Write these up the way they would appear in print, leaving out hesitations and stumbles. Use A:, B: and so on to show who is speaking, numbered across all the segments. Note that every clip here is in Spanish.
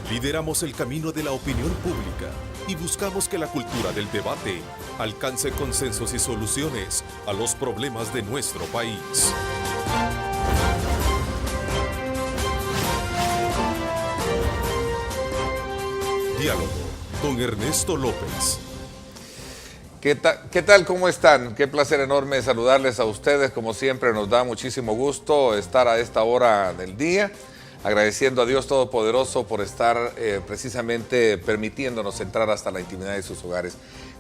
A: Lideramos el camino de la opinión pública y buscamos que la cultura del debate alcance consensos y soluciones a los problemas de nuestro país. Diálogo con Ernesto López.
B: ¿Qué tal? ¿Cómo están? Qué placer enorme saludarles a ustedes. Como siempre, nos da muchísimo gusto estar a esta hora del día, agradeciendo a Dios Todopoderoso por estar precisamente permitiéndonos entrar hasta la intimidad de sus hogares.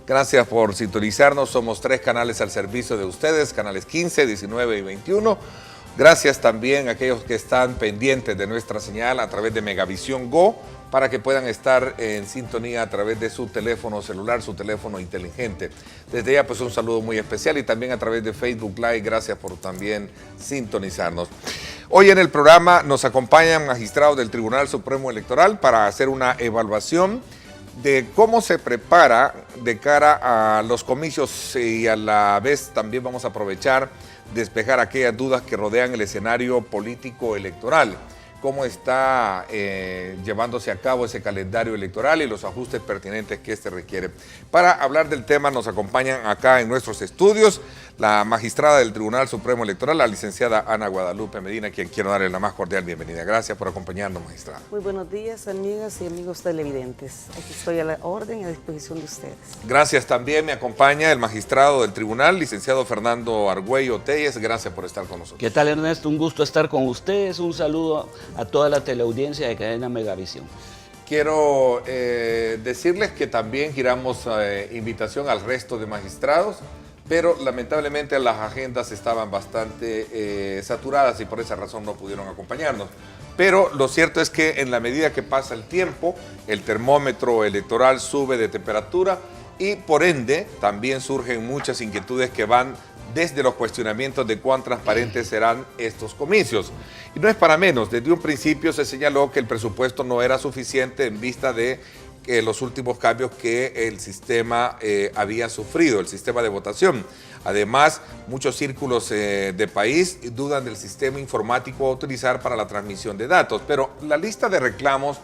B: Gracias por sintonizarnos. Somos 3 canales al servicio de ustedes, canales 15, 19 y 21. Gracias también a aquellos que están pendientes de nuestra señal a través de Megavisión Go, para que puedan estar en sintonía a través de su teléfono celular, su teléfono inteligente. Desde ya, pues un saludo muy especial y también a través de Facebook Live. Gracias por también sintonizarnos. Hoy en el programa nos acompañan magistrados del Tribunal Supremo Electoral para hacer una evaluación de cómo se prepara de cara a los comicios y a la vez también vamos a aprovechar despejar aquellas dudas que rodean el escenario político electoral. Cómo está llevándose a cabo ese calendario electoral y los ajustes pertinentes que este requiere. Para hablar del tema nos acompañan acá en nuestros estudios la magistrada del Tribunal Supremo Electoral, la licenciada Ana Guadalupe Medina, a quien quiero darle la más cordial bienvenida. Gracias por acompañarnos, magistrada.
C: Muy buenos días, amigas y amigos televidentes. Aquí estoy a la orden y a disposición de ustedes.
B: Gracias también, me acompaña el magistrado del tribunal, licenciado Fernando Argüello Telles. Gracias por estar con nosotros.
D: ¿Qué tal, Ernesto? Un gusto estar con ustedes. Un saludo a toda la teleaudiencia de Cadena Megavisión.
B: Quiero decirles que también giramos invitación al resto de magistrados, pero lamentablemente las agendas estaban bastante saturadas y por esa razón no pudieron acompañarnos. Pero lo cierto es que en la medida que pasa el tiempo, el termómetro electoral sube de temperatura y por ende también surgen muchas inquietudes que van desde los cuestionamientos de cuán transparentes serán estos comicios. Y no es para menos, desde un principio se señaló que el presupuesto no era suficiente en vista de los últimos cambios que el sistema había sufrido, el sistema de votación. Además, muchos círculos de país dudan del sistema informático a utilizar para la transmisión de datos, pero la lista de reclamos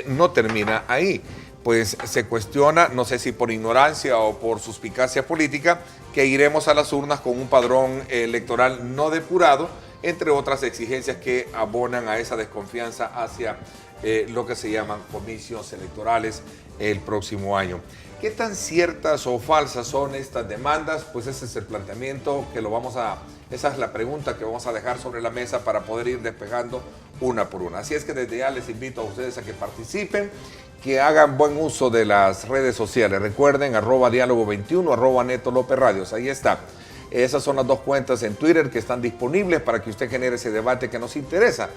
B: no termina ahí. Pues se cuestiona, no sé si por ignorancia o por suspicacia política, que iremos a las urnas con un padrón electoral no depurado, entre otras exigencias que abonan a esa desconfianza hacia lo que se llaman comicios electorales el próximo año. ¿Qué tan ciertas o falsas son estas demandas? Pues ese es el planteamiento que esa es la pregunta que vamos a dejar sobre la mesa para poder ir despejando una por una. Así es que desde ya les invito a ustedes a que participen, que hagan buen uso de las redes sociales. Recuerden, @diálogo21, @Neto López Radios. Ahí está. Esas son las 2 cuentas en Twitter que están disponibles para que usted genere ese debate que nos interesa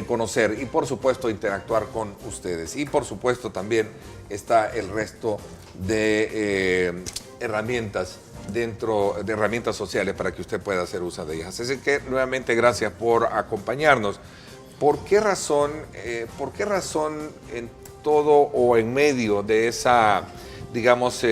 B: conocer y por supuesto interactuar con ustedes. Y por supuesto también está el resto de herramientas dentro de herramientas sociales para que usted pueda hacer uso de ellas. Así que nuevamente gracias por acompañarnos. ¿Por qué razón en todo o en medio de esa, digamos,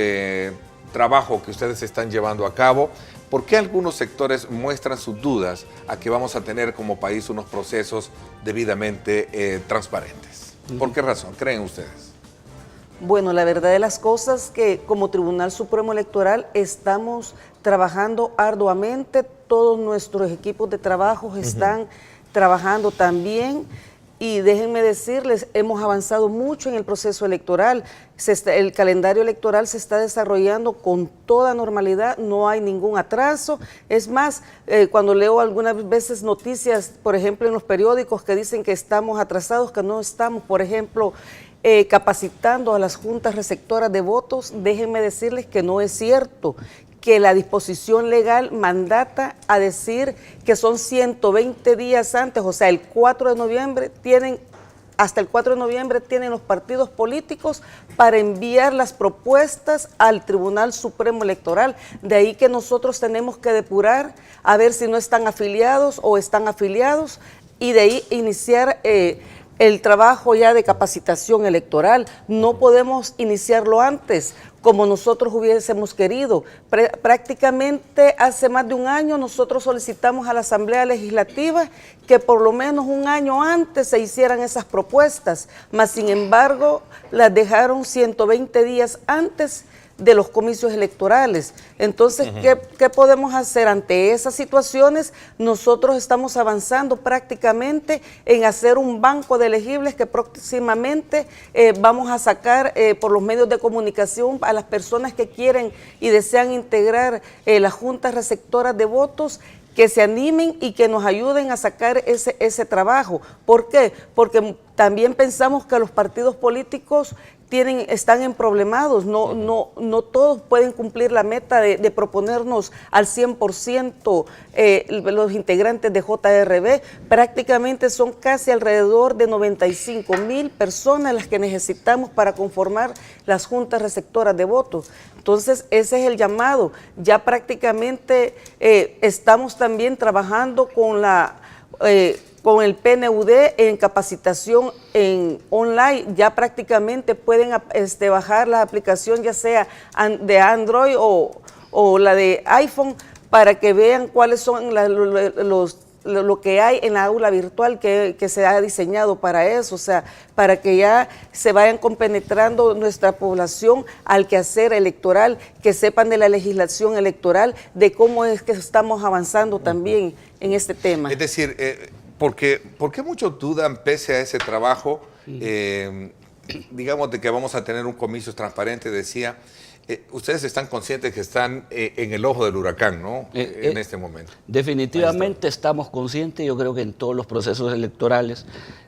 B: trabajo que ustedes están llevando a cabo, por qué algunos sectores muestran sus dudas a que vamos a tener como país unos procesos debidamente transparentes? ¿Por qué razón creen ustedes?
C: Bueno, la verdad de las cosas que como Tribunal Supremo Electoral estamos trabajando arduamente, todos nuestros equipos de trabajo están trabajando también. Y déjenme decirles, hemos avanzado mucho en el proceso electoral. El calendario electoral se está desarrollando con toda normalidad, no hay ningún atraso. Es más, cuando leo algunas veces noticias, por ejemplo, en los periódicos que dicen que estamos atrasados, que no estamos, por ejemplo, capacitando a las juntas receptoras de votos, déjenme decirles que no es cierto, que la disposición legal mandata a decir que son 120 días antes, o sea, el 4 de noviembre hasta el 4 de noviembre tienen los partidos políticos para enviar las propuestas al Tribunal Supremo Electoral. De ahí que nosotros tenemos que depurar a ver si no están afiliados o están afiliados y de ahí iniciar el trabajo ya de capacitación electoral. No podemos iniciarlo antes, como nosotros hubiésemos querido. Prácticamente hace más de un año nosotros solicitamos a la Asamblea Legislativa que por lo menos un año antes se hicieran esas propuestas, mas sin embargo las dejaron 120 días antes de los comicios electorales. Entonces, ¿qué podemos hacer ante esas situaciones? Nosotros estamos avanzando prácticamente en hacer un banco de elegibles que próximamente vamos a sacar por los medios de comunicación a las personas que quieren y desean integrar las juntas receptoras de votos, que se animen y que nos ayuden a sacar ese trabajo. ¿Por qué? Porque también pensamos que los partidos políticos están emproblemados, no todos pueden cumplir la meta de proponernos al 100% los integrantes de JRB. Prácticamente son casi alrededor de 95,000 personas las que necesitamos para conformar las juntas receptoras de votos. Entonces, ese es el llamado. Ya prácticamente estamos también trabajando con el PNUD en capacitación online. Ya prácticamente pueden bajar la aplicación, ya sea de Android o la de iPhone, para que vean cuáles son lo que hay en la aula virtual que se ha diseñado para eso, o sea, para que ya se vayan compenetrando nuestra población al quehacer electoral, que sepan de la legislación electoral, de cómo es que estamos avanzando también en este tema.
B: Es decir, ¿por qué muchos dudan pese a ese trabajo? Digamos de que vamos a tener un comicio transparente, decía. Ustedes están conscientes que están en el ojo del huracán, ¿no? En este momento.
D: Definitivamente estamos conscientes. Yo creo que en todos los procesos electorales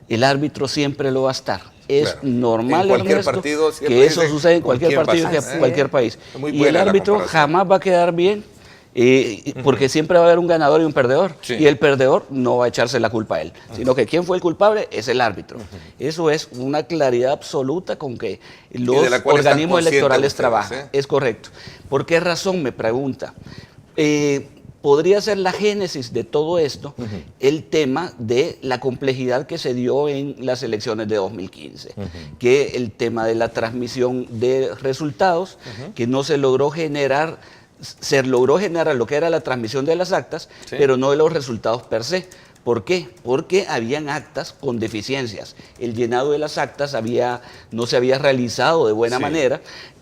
D: el árbitro siempre lo va a estar. Es
B: claro.
D: normal,
B: en cualquier
D: Ernesto,
B: partido
D: que eso sucede en cualquier partido, en cualquier país. Y el árbitro jamás va a quedar bien, porque siempre va a haber un ganador y un perdedor. Sí. Y el perdedor no va a echarse la culpa a él, sino que quien fue el culpable es el árbitro. Eso es una claridad absoluta con que los organismos electorales trabajan. Es correcto. ¿Por qué razón? Me pregunta. Podría ser la génesis de todo esto el tema de la complejidad que se dio en las elecciones de 2015, que el tema de la transmisión de resultados, que no se logró generar. Se logró generar lo que era la transmisión de las actas, sí, pero no de los resultados per se. ¿Por qué? Porque habían actas con deficiencias. El llenado de las actas no se había realizado de buena manera.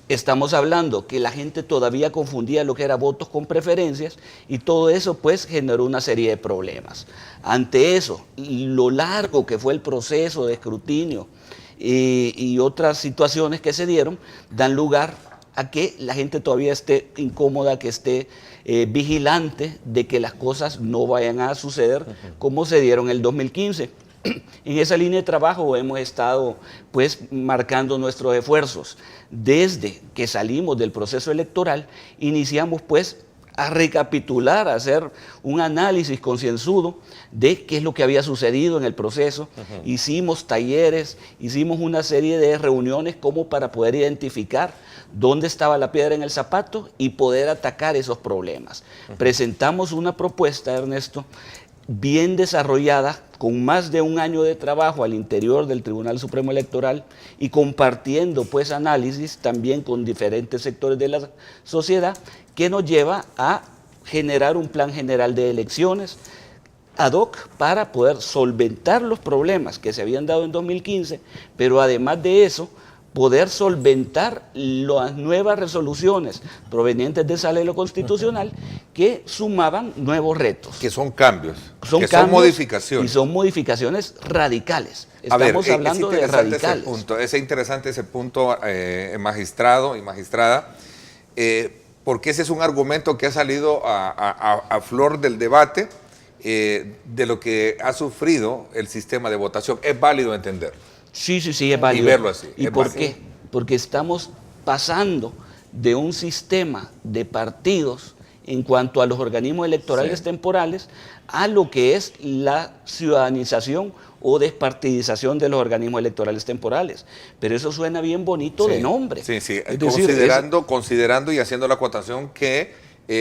D: Estamos hablando que la gente todavía confundía lo que era votos con preferencias, y todo eso pues generó una serie de problemas. Ante eso, lo largo que fue el proceso de escrutinio y otras situaciones que se dieron, dan lugar a que la gente todavía esté incómoda, que esté vigilante de que las cosas no vayan a suceder como se dieron en el 2015. En esa línea de trabajo hemos estado pues marcando nuestros esfuerzos. Desde que salimos del proceso electoral, iniciamos pues a recapitular, a hacer un análisis concienzudo de qué es lo que había sucedido en el proceso. Hicimos talleres, hicimos una serie de reuniones como para poder identificar dónde estaba la piedra en el zapato y poder atacar esos problemas. Presentamos una propuesta, Ernesto, bien desarrollada, con más de un año de trabajo al interior del Tribunal Supremo Electoral y compartiendo pues análisis también con diferentes sectores de la sociedad, que nos lleva a generar un plan general de elecciones ad hoc para poder solventar los problemas que se habían dado en 2015, pero además de eso, poder solventar las nuevas resoluciones provenientes de esa ley constitucional que sumaban nuevos retos.
B: Que son cambios,
D: son modificaciones. Y son modificaciones radicales. Estamos hablando de radicales.
B: Es interesante ese punto, magistrado y magistrada, porque ese es un argumento que ha salido a flor del debate de lo que ha sufrido el sistema de votación. Es válido entenderlo.
D: Sí, es válido.
B: Y verlo así.
D: ¿Y por qué? Porque estamos pasando de un sistema de partidos en cuanto a los organismos electorales temporales a lo que es la ciudadanización o despartidización de los organismos electorales temporales. Pero eso suena bien bonito de nombre.
B: Sí.
D: Es decir,
B: considerando y haciendo la acotación que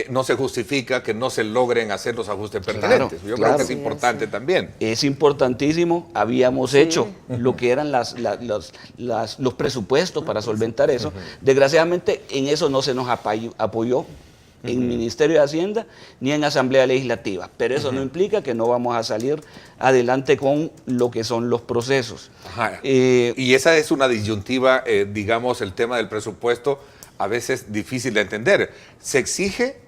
B: no se justifica que no se logren hacer los ajustes pertinentes. Yo creo que es importante también.
D: Es importantísimo. Habíamos hecho lo que eran los presupuestos para solventar eso. Desgraciadamente, en eso no se nos apoyó en Ministerio de Hacienda ni en Asamblea Legislativa, pero eso no implica que no vamos a salir adelante con lo que son los procesos.
B: Y esa es una disyuntiva, digamos, el tema del presupuesto, a veces difícil de entender. Se exige,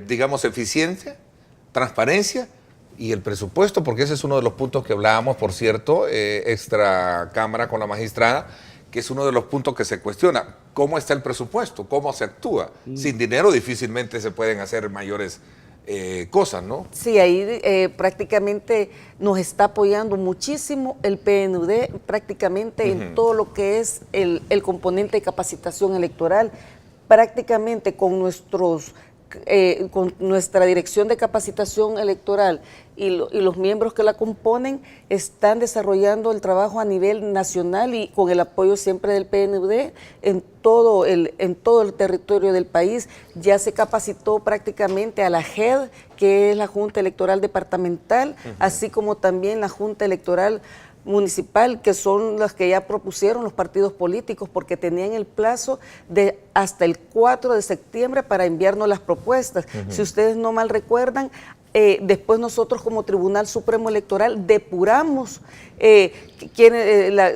B: digamos, eficiencia, transparencia y el presupuesto, porque ese es uno de los puntos que hablábamos, por cierto, extra cámara con la magistrada, que es uno de los puntos que se cuestiona. ¿Cómo está el presupuesto? ¿Cómo se actúa? Sin dinero difícilmente se pueden hacer mayores cosas, ¿no?
C: Sí, ahí prácticamente nos está apoyando muchísimo el PNUD, prácticamente en todo lo que es el componente de capacitación electoral, prácticamente con nuestra dirección de capacitación electoral y los miembros que la componen están desarrollando el trabajo a nivel nacional y con el apoyo siempre del PNUD en todo el territorio del país. Ya se capacitó prácticamente a la JED, que es la Junta Electoral Departamental, así como también la Junta Electoral Municipal, que son las que ya propusieron los partidos políticos, porque tenían el plazo de hasta el 4 de septiembre para enviarnos las propuestas. Si ustedes no mal recuerdan, después nosotros como Tribunal Supremo Electoral depuramos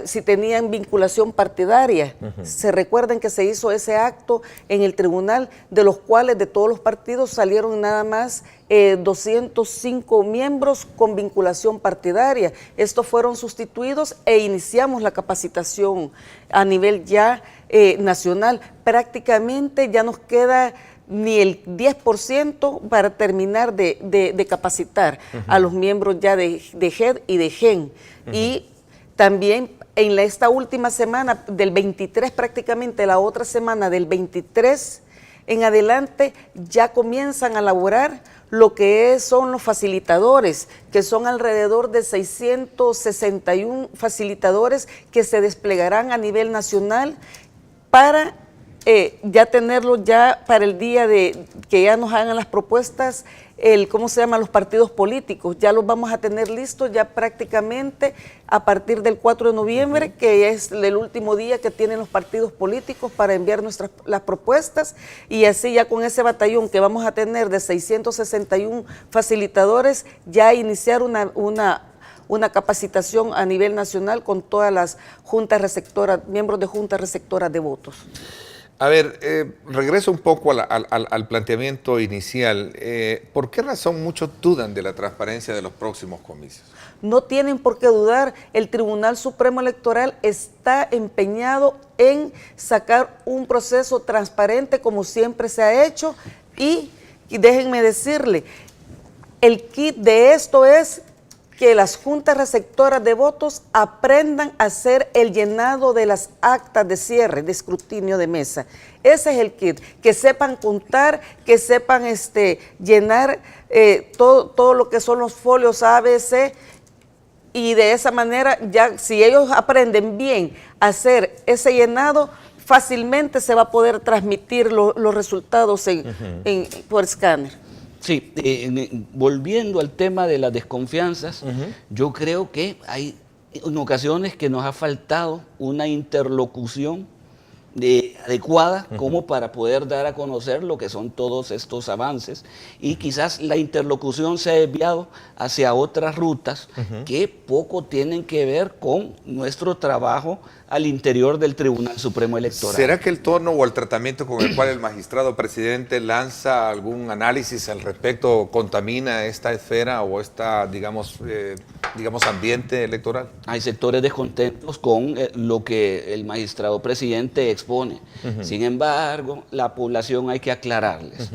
C: si tenían vinculación partidaria. Se recuerdan que se hizo ese acto en el tribunal, de los cuales de todos los partidos salieron nada más 205 miembros con vinculación partidaria. Estos fueron sustituidos e iniciamos la capacitación a nivel ya nacional. Prácticamente ya nos queda ni el 10% para terminar de capacitar a los miembros ya de JED y de GEN. Y también en esta última semana del 23, prácticamente la otra semana del 23 en adelante, ya comienzan a elaborar lo que son los facilitadores, que son alrededor de 661 facilitadores que se desplegarán a nivel nacional para ya tenerlo ya para el día de que ya nos hagan las propuestas, los partidos políticos. Ya los vamos a tener listos ya prácticamente a partir del 4 de noviembre, que es el último día que tienen los partidos políticos para enviar las propuestas, y así ya con ese batallón que vamos a tener de 661 facilitadores, ya iniciar una capacitación a nivel nacional con todas las juntas receptoras, miembros de juntas receptoras de votos.
B: A ver, regreso un poco al planteamiento inicial. ¿Por qué razón muchos dudan de la transparencia de los próximos comicios?
C: No tienen por qué dudar. El Tribunal Supremo Electoral está empeñado en sacar un proceso transparente como siempre se ha hecho, y déjenme decirle, el kit de esto es que las juntas receptoras de votos aprendan a hacer el llenado de las actas de cierre, de escrutinio de mesa. Ese es el kit, que sepan contar, que sepan llenar todo lo que son los folios A, B, C, y de esa manera, ya si ellos aprenden bien a hacer ese llenado, fácilmente se va a poder transmitir los resultados por escáner.
D: Sí, volviendo al tema de las desconfianzas, yo creo que hay en ocasiones que nos ha faltado una interlocución adecuada como para poder dar a conocer lo que son todos estos avances, y quizás la interlocución se ha desviado hacia otras rutas que poco tienen que ver con nuestro trabajo al interior del Tribunal Supremo Electoral.
B: ¿Será que el tono o el tratamiento con el cual el magistrado presidente lanza algún análisis al respecto contamina esta esfera o esta, digamos, ambiente electoral?
D: Hay sectores descontentos con lo que el magistrado presidente expone. Sin embargo, la población hay que aclararles.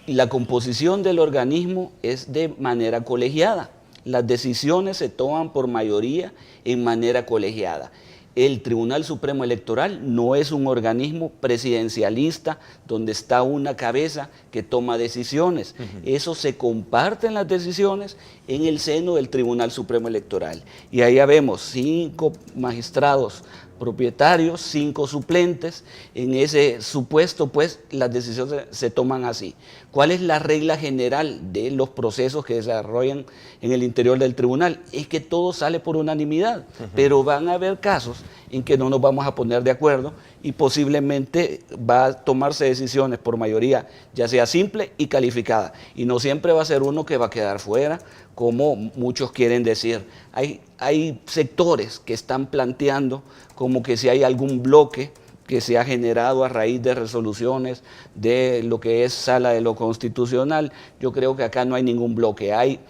D: La composición del organismo es de manera colegiada. Las decisiones se toman por mayoría en manera colegiada. El Tribunal Supremo Electoral no es un organismo presidencialista donde está una cabeza que toma decisiones. Eso se comparten las decisiones en el seno del Tribunal Supremo Electoral. Y ahí ya vemos 5 magistrados propietarios, 5 suplentes. En ese supuesto, pues, las decisiones se toman así. ¿Cuál es la regla general de los procesos que desarrollan en el interior del tribunal? Es que todo sale por unanimidad, pero van a haber casos en que no nos vamos a poner de acuerdo y posiblemente va a tomarse decisiones por mayoría, ya sea simple y calificada. Y no siempre va a ser uno que va a quedar fuera, como muchos quieren decir. Hay sectores que están planteando como que si hay algún bloque que se ha generado a raíz de resoluciones de lo que es Sala de lo Constitucional. Yo creo que acá no hay ningún bloque, hay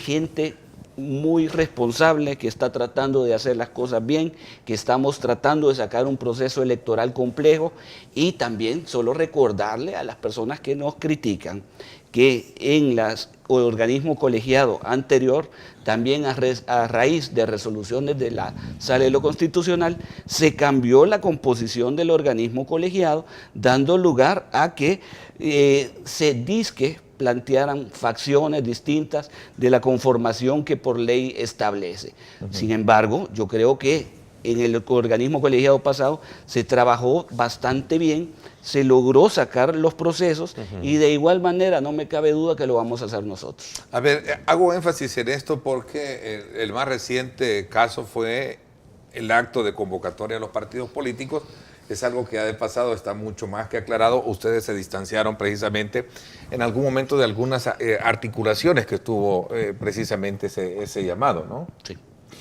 D: gente muy responsable que está tratando de hacer las cosas bien, que estamos tratando de sacar un proceso electoral complejo, y también solo recordarle a las personas que nos critican que en el organismo colegiado anterior, también a raíz de resoluciones de la Sala de lo Constitucional, se cambió la composición del organismo colegiado, dando lugar a que se disque plantearan facciones distintas de la conformación que por ley establece. Sin embargo, yo creo que en el organismo colegiado pasado se trabajó bastante bien, se logró sacar los procesos y de igual manera no me cabe duda que lo vamos a hacer nosotros.
B: A ver, hago énfasis en esto porque el más reciente caso fue el acto de convocatoria a los partidos políticos. Es algo que ya de pasado está mucho más que aclarado. Ustedes se distanciaron precisamente en algún momento de algunas articulaciones que tuvo precisamente ese llamado, ¿no?
D: Sí.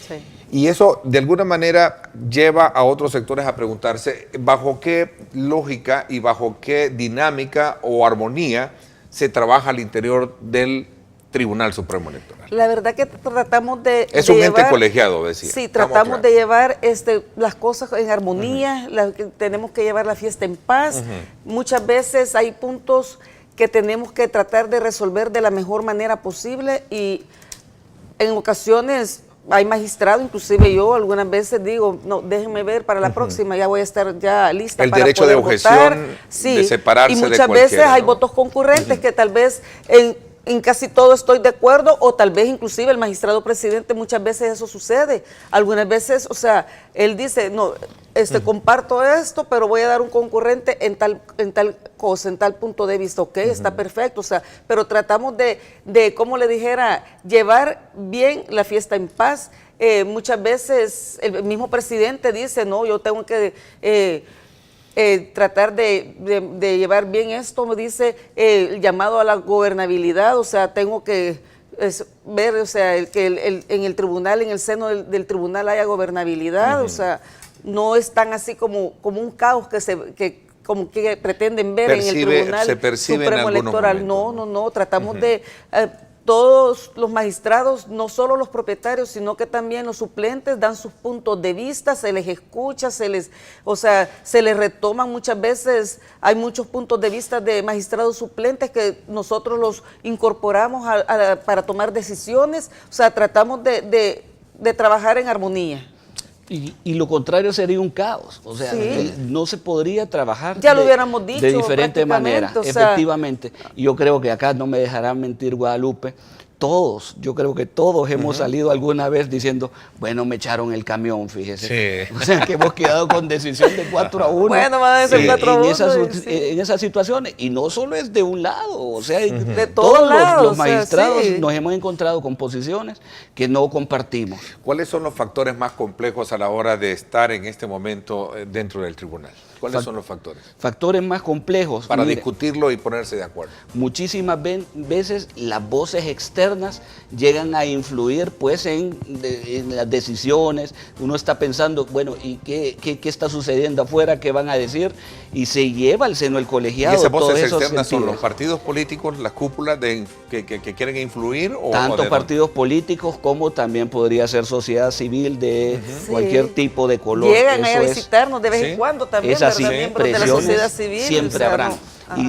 C: Sí.
B: Y eso de alguna manera lleva a otros sectores a preguntarse bajo qué lógica y bajo qué dinámica o armonía se trabaja al interior del Tribunal Supremo Electoral.
C: La verdad que tratamos de
B: Es un ente colegiado, decía.
C: Sí, tratamos de llevar las cosas en armonía, tenemos que llevar la fiesta en paz. Muchas veces hay puntos que tenemos que tratar de resolver de la mejor manera posible, y en ocasiones hay magistrados, inclusive yo algunas veces digo, no, déjenme ver para la próxima, ya voy a estar ya lista
B: el
C: para
B: derecho
C: poder
B: de objeción,
C: votar. Sí,
B: de separarse de
C: y muchas veces hay votos concurrentes que tal vez en casi todo estoy de acuerdo, o tal vez inclusive el magistrado presidente, muchas veces eso sucede. Algunas veces, o sea, él dice, no, comparto esto, pero voy a dar un concurrente en tal cosa, en tal punto de vista. Ok, está perfecto, o sea, pero tratamos de, como le dijera, llevar bien la fiesta en paz. Muchas veces el mismo presidente dice, no, yo tengo que tratar de llevar bien esto, me dice, el llamado a la gobernabilidad, o sea, tengo que ver, o sea, que en el tribunal, en el seno del tribunal haya gobernabilidad, o sea, no es tan así como un caos como que pretenden ver en el Tribunal Supremo Electoral. No, tratamos de todos los magistrados, no solo los propietarios, sino que también los suplentes dan sus puntos de vista, se les escucha, se les retoman muchas veces. Hay muchos puntos de vista de magistrados suplentes que nosotros los incorporamos para tomar decisiones. O sea, tratamos de trabajar en armonía.
D: Y lo contrario sería un caos, o sea, no se podría trabajar
C: ya lo hubiéramos dicho,
D: de diferente manera,
C: o sea,
D: efectivamente. Y yo creo que acá no me dejará mentir Guadalupe, yo creo que todos hemos salido alguna vez diciendo, bueno, me echaron el camión, fíjese. Sí. O sea, que hemos quedado con decisión de 4-1.
C: Bueno, van a ser 4-1.
D: En esas situaciones, y no solo es de un lado, o sea,
C: de todos lados,
D: los magistrados nos hemos encontrado con posiciones que no compartimos.
B: ¿Cuáles son los factores más complejos a la hora de estar en este momento dentro del tribunal? ¿Cuáles son los factores?
D: Factores más complejos.
B: Para discutirlo y ponerse de acuerdo.
D: Muchísimas veces las voces externas llegan a influir pues en las decisiones. Uno está pensando, bueno, ¿y qué está sucediendo afuera? ¿Qué van a decir? Y se lleva al seno del colegiado.
B: ¿Y esas voces externas son los partidos políticos, las cúpulas que quieren influir?
D: Tanto partidos políticos como también podría ser sociedad civil de cualquier tipo de color.
C: Llegan a visitarnos de vez en cuando también.
D: Así,
C: miembros de la sociedad civil,
D: siempre habrán.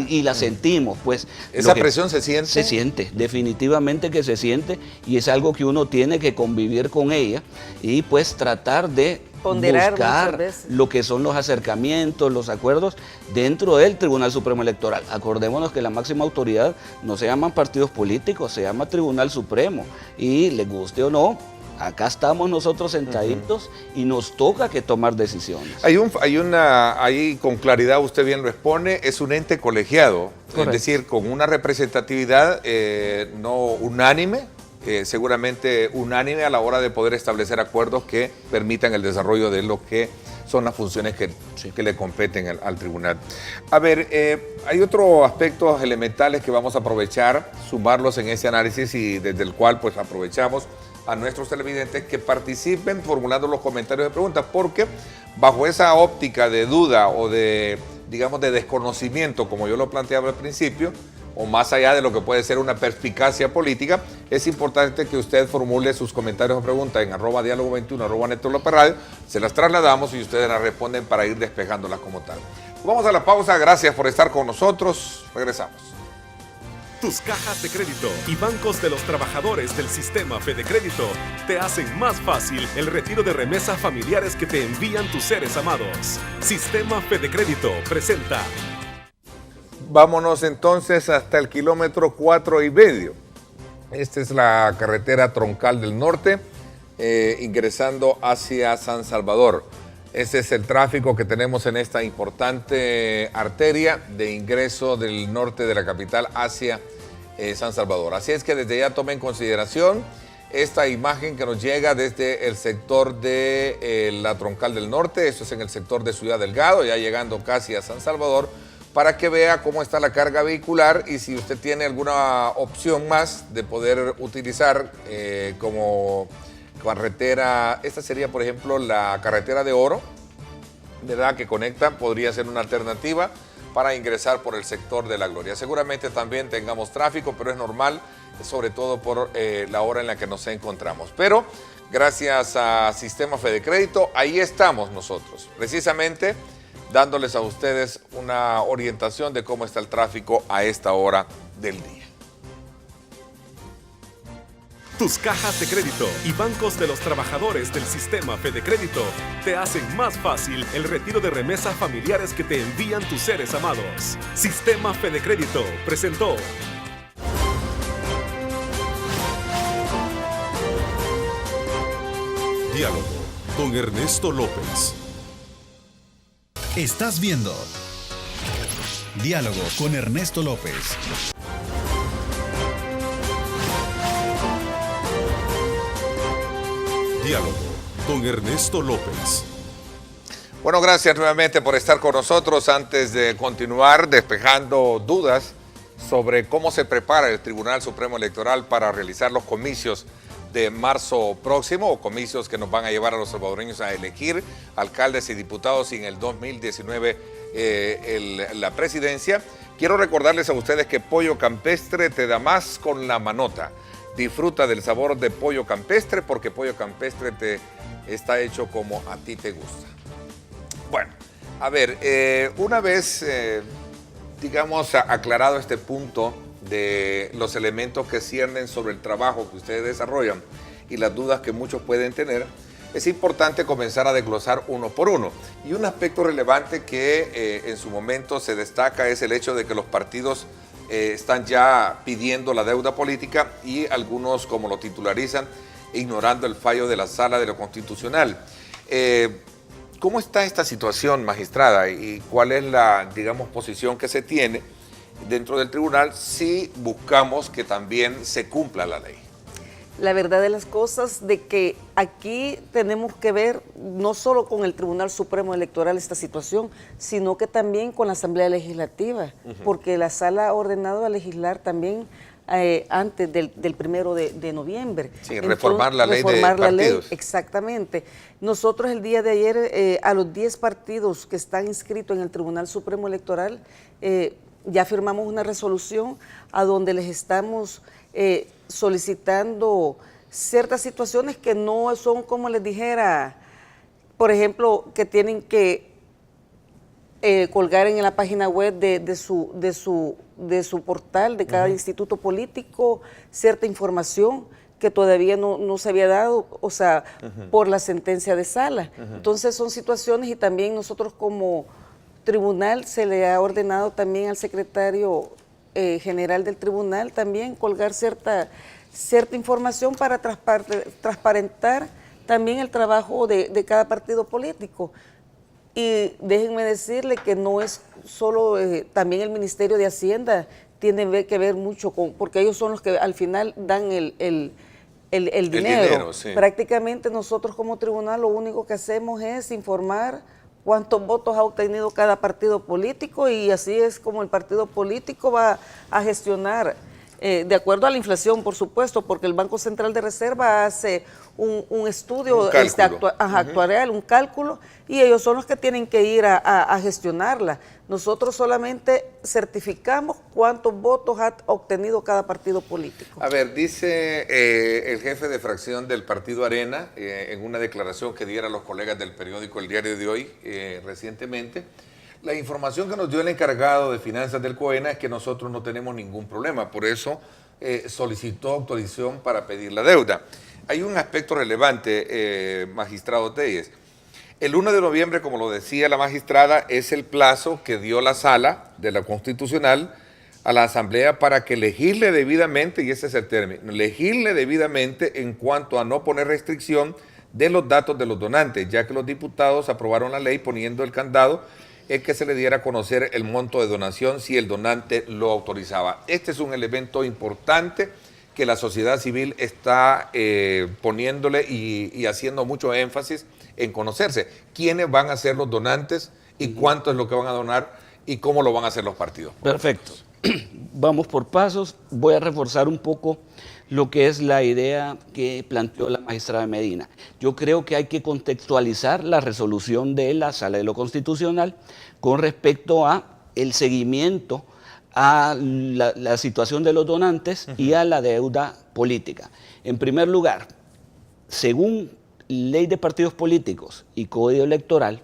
D: Y la sentimos, pues.
B: ¿Esa presión se siente?
D: Se siente, definitivamente que se siente, y es algo que uno tiene que convivir con ella y pues tratar de
C: ponderar
D: buscar lo que son los acercamientos, los acuerdos dentro del Tribunal Supremo Electoral. Acordémonos que la máxima autoridad no se llaman partidos políticos, se llama Tribunal Supremo, y les guste o no, acá estamos nosotros sentaditos y nos toca que tomar decisiones.
B: Ahí con claridad usted bien lo expone, es un ente colegiado, correcto, es decir, con una representatividad no unánime, seguramente unánime a la hora de poder establecer acuerdos que permitan el desarrollo de lo que son las funciones que le competen al tribunal. A ver, hay otros aspectos elementales que vamos a aprovechar, sumarlos en ese análisis y desde el cual pues aprovechamos a nuestros televidentes que participen formulando los comentarios de preguntas, porque bajo esa óptica de duda o de, digamos, de desconocimiento, como yo lo planteaba al principio, o más allá de lo que puede ser una perspicacia política, es importante que usted formule sus comentarios o preguntas en @diálogo21, @Néstor López Radio, se las trasladamos y ustedes las responden para ir despejándolas como tal. Vamos a la pausa, gracias por estar con nosotros, regresamos.
A: Tus cajas de crédito y bancos de los trabajadores del sistema FedeCrédito te hacen más fácil el retiro de remesas familiares que te envían tus seres amados. Sistema FedeCrédito presenta.
B: Vámonos entonces hasta el kilómetro 4,5. Esta es la carretera troncal del norte, ingresando hacia San Salvador. Ese es el tráfico que tenemos en esta importante arteria de ingreso del norte de la capital hacia San Salvador. Así es que desde ya tome en consideración esta imagen que nos llega desde el sector de la troncal del norte. Esto es en el sector de Ciudad Delgado, ya llegando casi a San Salvador, para que vea cómo está la carga vehicular y si usted tiene alguna opción más de poder utilizar como carretera. Esta sería, por ejemplo, la carretera de Oro, ¿verdad?, que conecta, podría ser una alternativa para ingresar por el sector de La Gloria. Seguramente también tengamos tráfico, pero es normal, sobre todo por la hora en la que nos encontramos. Pero gracias a Sistema FedeCrédito, ahí estamos nosotros, precisamente dándoles a ustedes una orientación de cómo está el tráfico a esta hora del día.
A: Tus cajas de crédito y bancos de los trabajadores del sistema FedeCrédito te hacen más fácil el retiro de remesas familiares que te envían tus seres amados. Sistema FedeCrédito presentó. Diálogo con Ernesto López.
E: Estás viendo Diálogo con Ernesto López.
A: Diálogo con Ernesto López.
B: Bueno, gracias nuevamente por estar con nosotros. Antes de continuar despejando dudas sobre cómo se prepara el Tribunal Supremo Electoral para realizar los comicios de marzo próximo, o comicios que nos van a llevar a los salvadoreños a elegir alcaldes y diputados y en el 2019 la presidencia, quiero recordarles a ustedes que Pollo Campestre te da más con la manota. Disfruta del sabor de Pollo Campestre, porque Pollo Campestre te está hecho como a ti te gusta. Bueno, a ver, una vez, digamos, aclarado este punto de los elementos que ciernen sobre el trabajo que ustedes desarrollan y las dudas que muchos pueden tener, es importante comenzar a desglosar uno por uno. Y un aspecto relevante que en su momento se destaca es el hecho de que los partidos están ya pidiendo la deuda política y algunos, como lo titularizan, ignorando el fallo de la Sala de lo Constitucional. ¿Cómo está esta situación, magistrada? ¿Y cuál es la, digamos, posición que se tiene dentro del tribunal si buscamos que también se cumpla la ley?
C: La verdad de las cosas de que aquí tenemos que ver no solo con el Tribunal Supremo Electoral esta situación, sino que también con la Asamblea Legislativa, porque la Sala ha ordenado a legislar también antes del 1 de noviembre.
B: Sí, entonces, reformar la ley de partidos.
C: Exactamente. Nosotros el día de ayer a los 10 partidos que están inscritos en el Tribunal Supremo Electoral ya firmamos una resolución a donde les estamos solicitando ciertas situaciones que no son, como les dijera, por ejemplo, que tienen que colgar en la página web de su portal, de cada instituto político, cierta información que todavía no se había dado, o sea, por la sentencia de sala. Entonces son situaciones, y también nosotros como tribunal se le ha ordenado también al secretario general del tribunal también colgar ciertas cierta información para transparentar también el trabajo de cada partido político. Y déjenme decirle que no es solo, también el Ministerio de Hacienda tiene que ver mucho con, porque ellos son los que al final dan el dinero.
B: Sí.
C: Prácticamente nosotros como tribunal lo único que hacemos es informar cuántos votos ha obtenido cada partido político, y así es como el partido político va a gestionar, de acuerdo a la inflación, por supuesto, porque el Banco Central de Reserva hace un estudio actuarial, un cálculo, y ellos son los que tienen que ir a gestionarla. Nosotros solamente certificamos cuántos votos ha obtenido cada partido político.
B: A ver, dice el jefe de fracción del Partido Arena, en una declaración que diera a los colegas del periódico El Diario de Hoy recientemente, la información que nos dio el encargado de finanzas del COENA es que nosotros no tenemos ningún problema, por eso solicitó autorización para pedir la deuda. Hay un aspecto relevante, magistrado Telles. El 1 de noviembre, como lo decía la magistrada, es el plazo que dio la Sala de la Constitucional a la Asamblea para que legisle debidamente, y ese es el término, legisle debidamente en cuanto a no poner restricción de los datos de los donantes, ya que los diputados aprobaron la ley poniendo el candado en que se le diera a conocer el monto de donación si el donante lo autorizaba. Este es un elemento importante que la sociedad civil está poniéndole y haciendo mucho énfasis en conocerse. ¿Quiénes van a ser los donantes y cuánto es lo que van a donar y cómo lo van a hacer los partidos?
D: Perfecto. Vamos por pasos. Voy a reforzar un poco lo que es la idea que planteó la magistrada Medina. Yo creo que hay que contextualizar la resolución de la Sala de lo Constitucional con respecto a el seguimiento a la situación de los donantes y a la deuda política. En primer lugar, según Ley de Partidos Políticos y Código Electoral,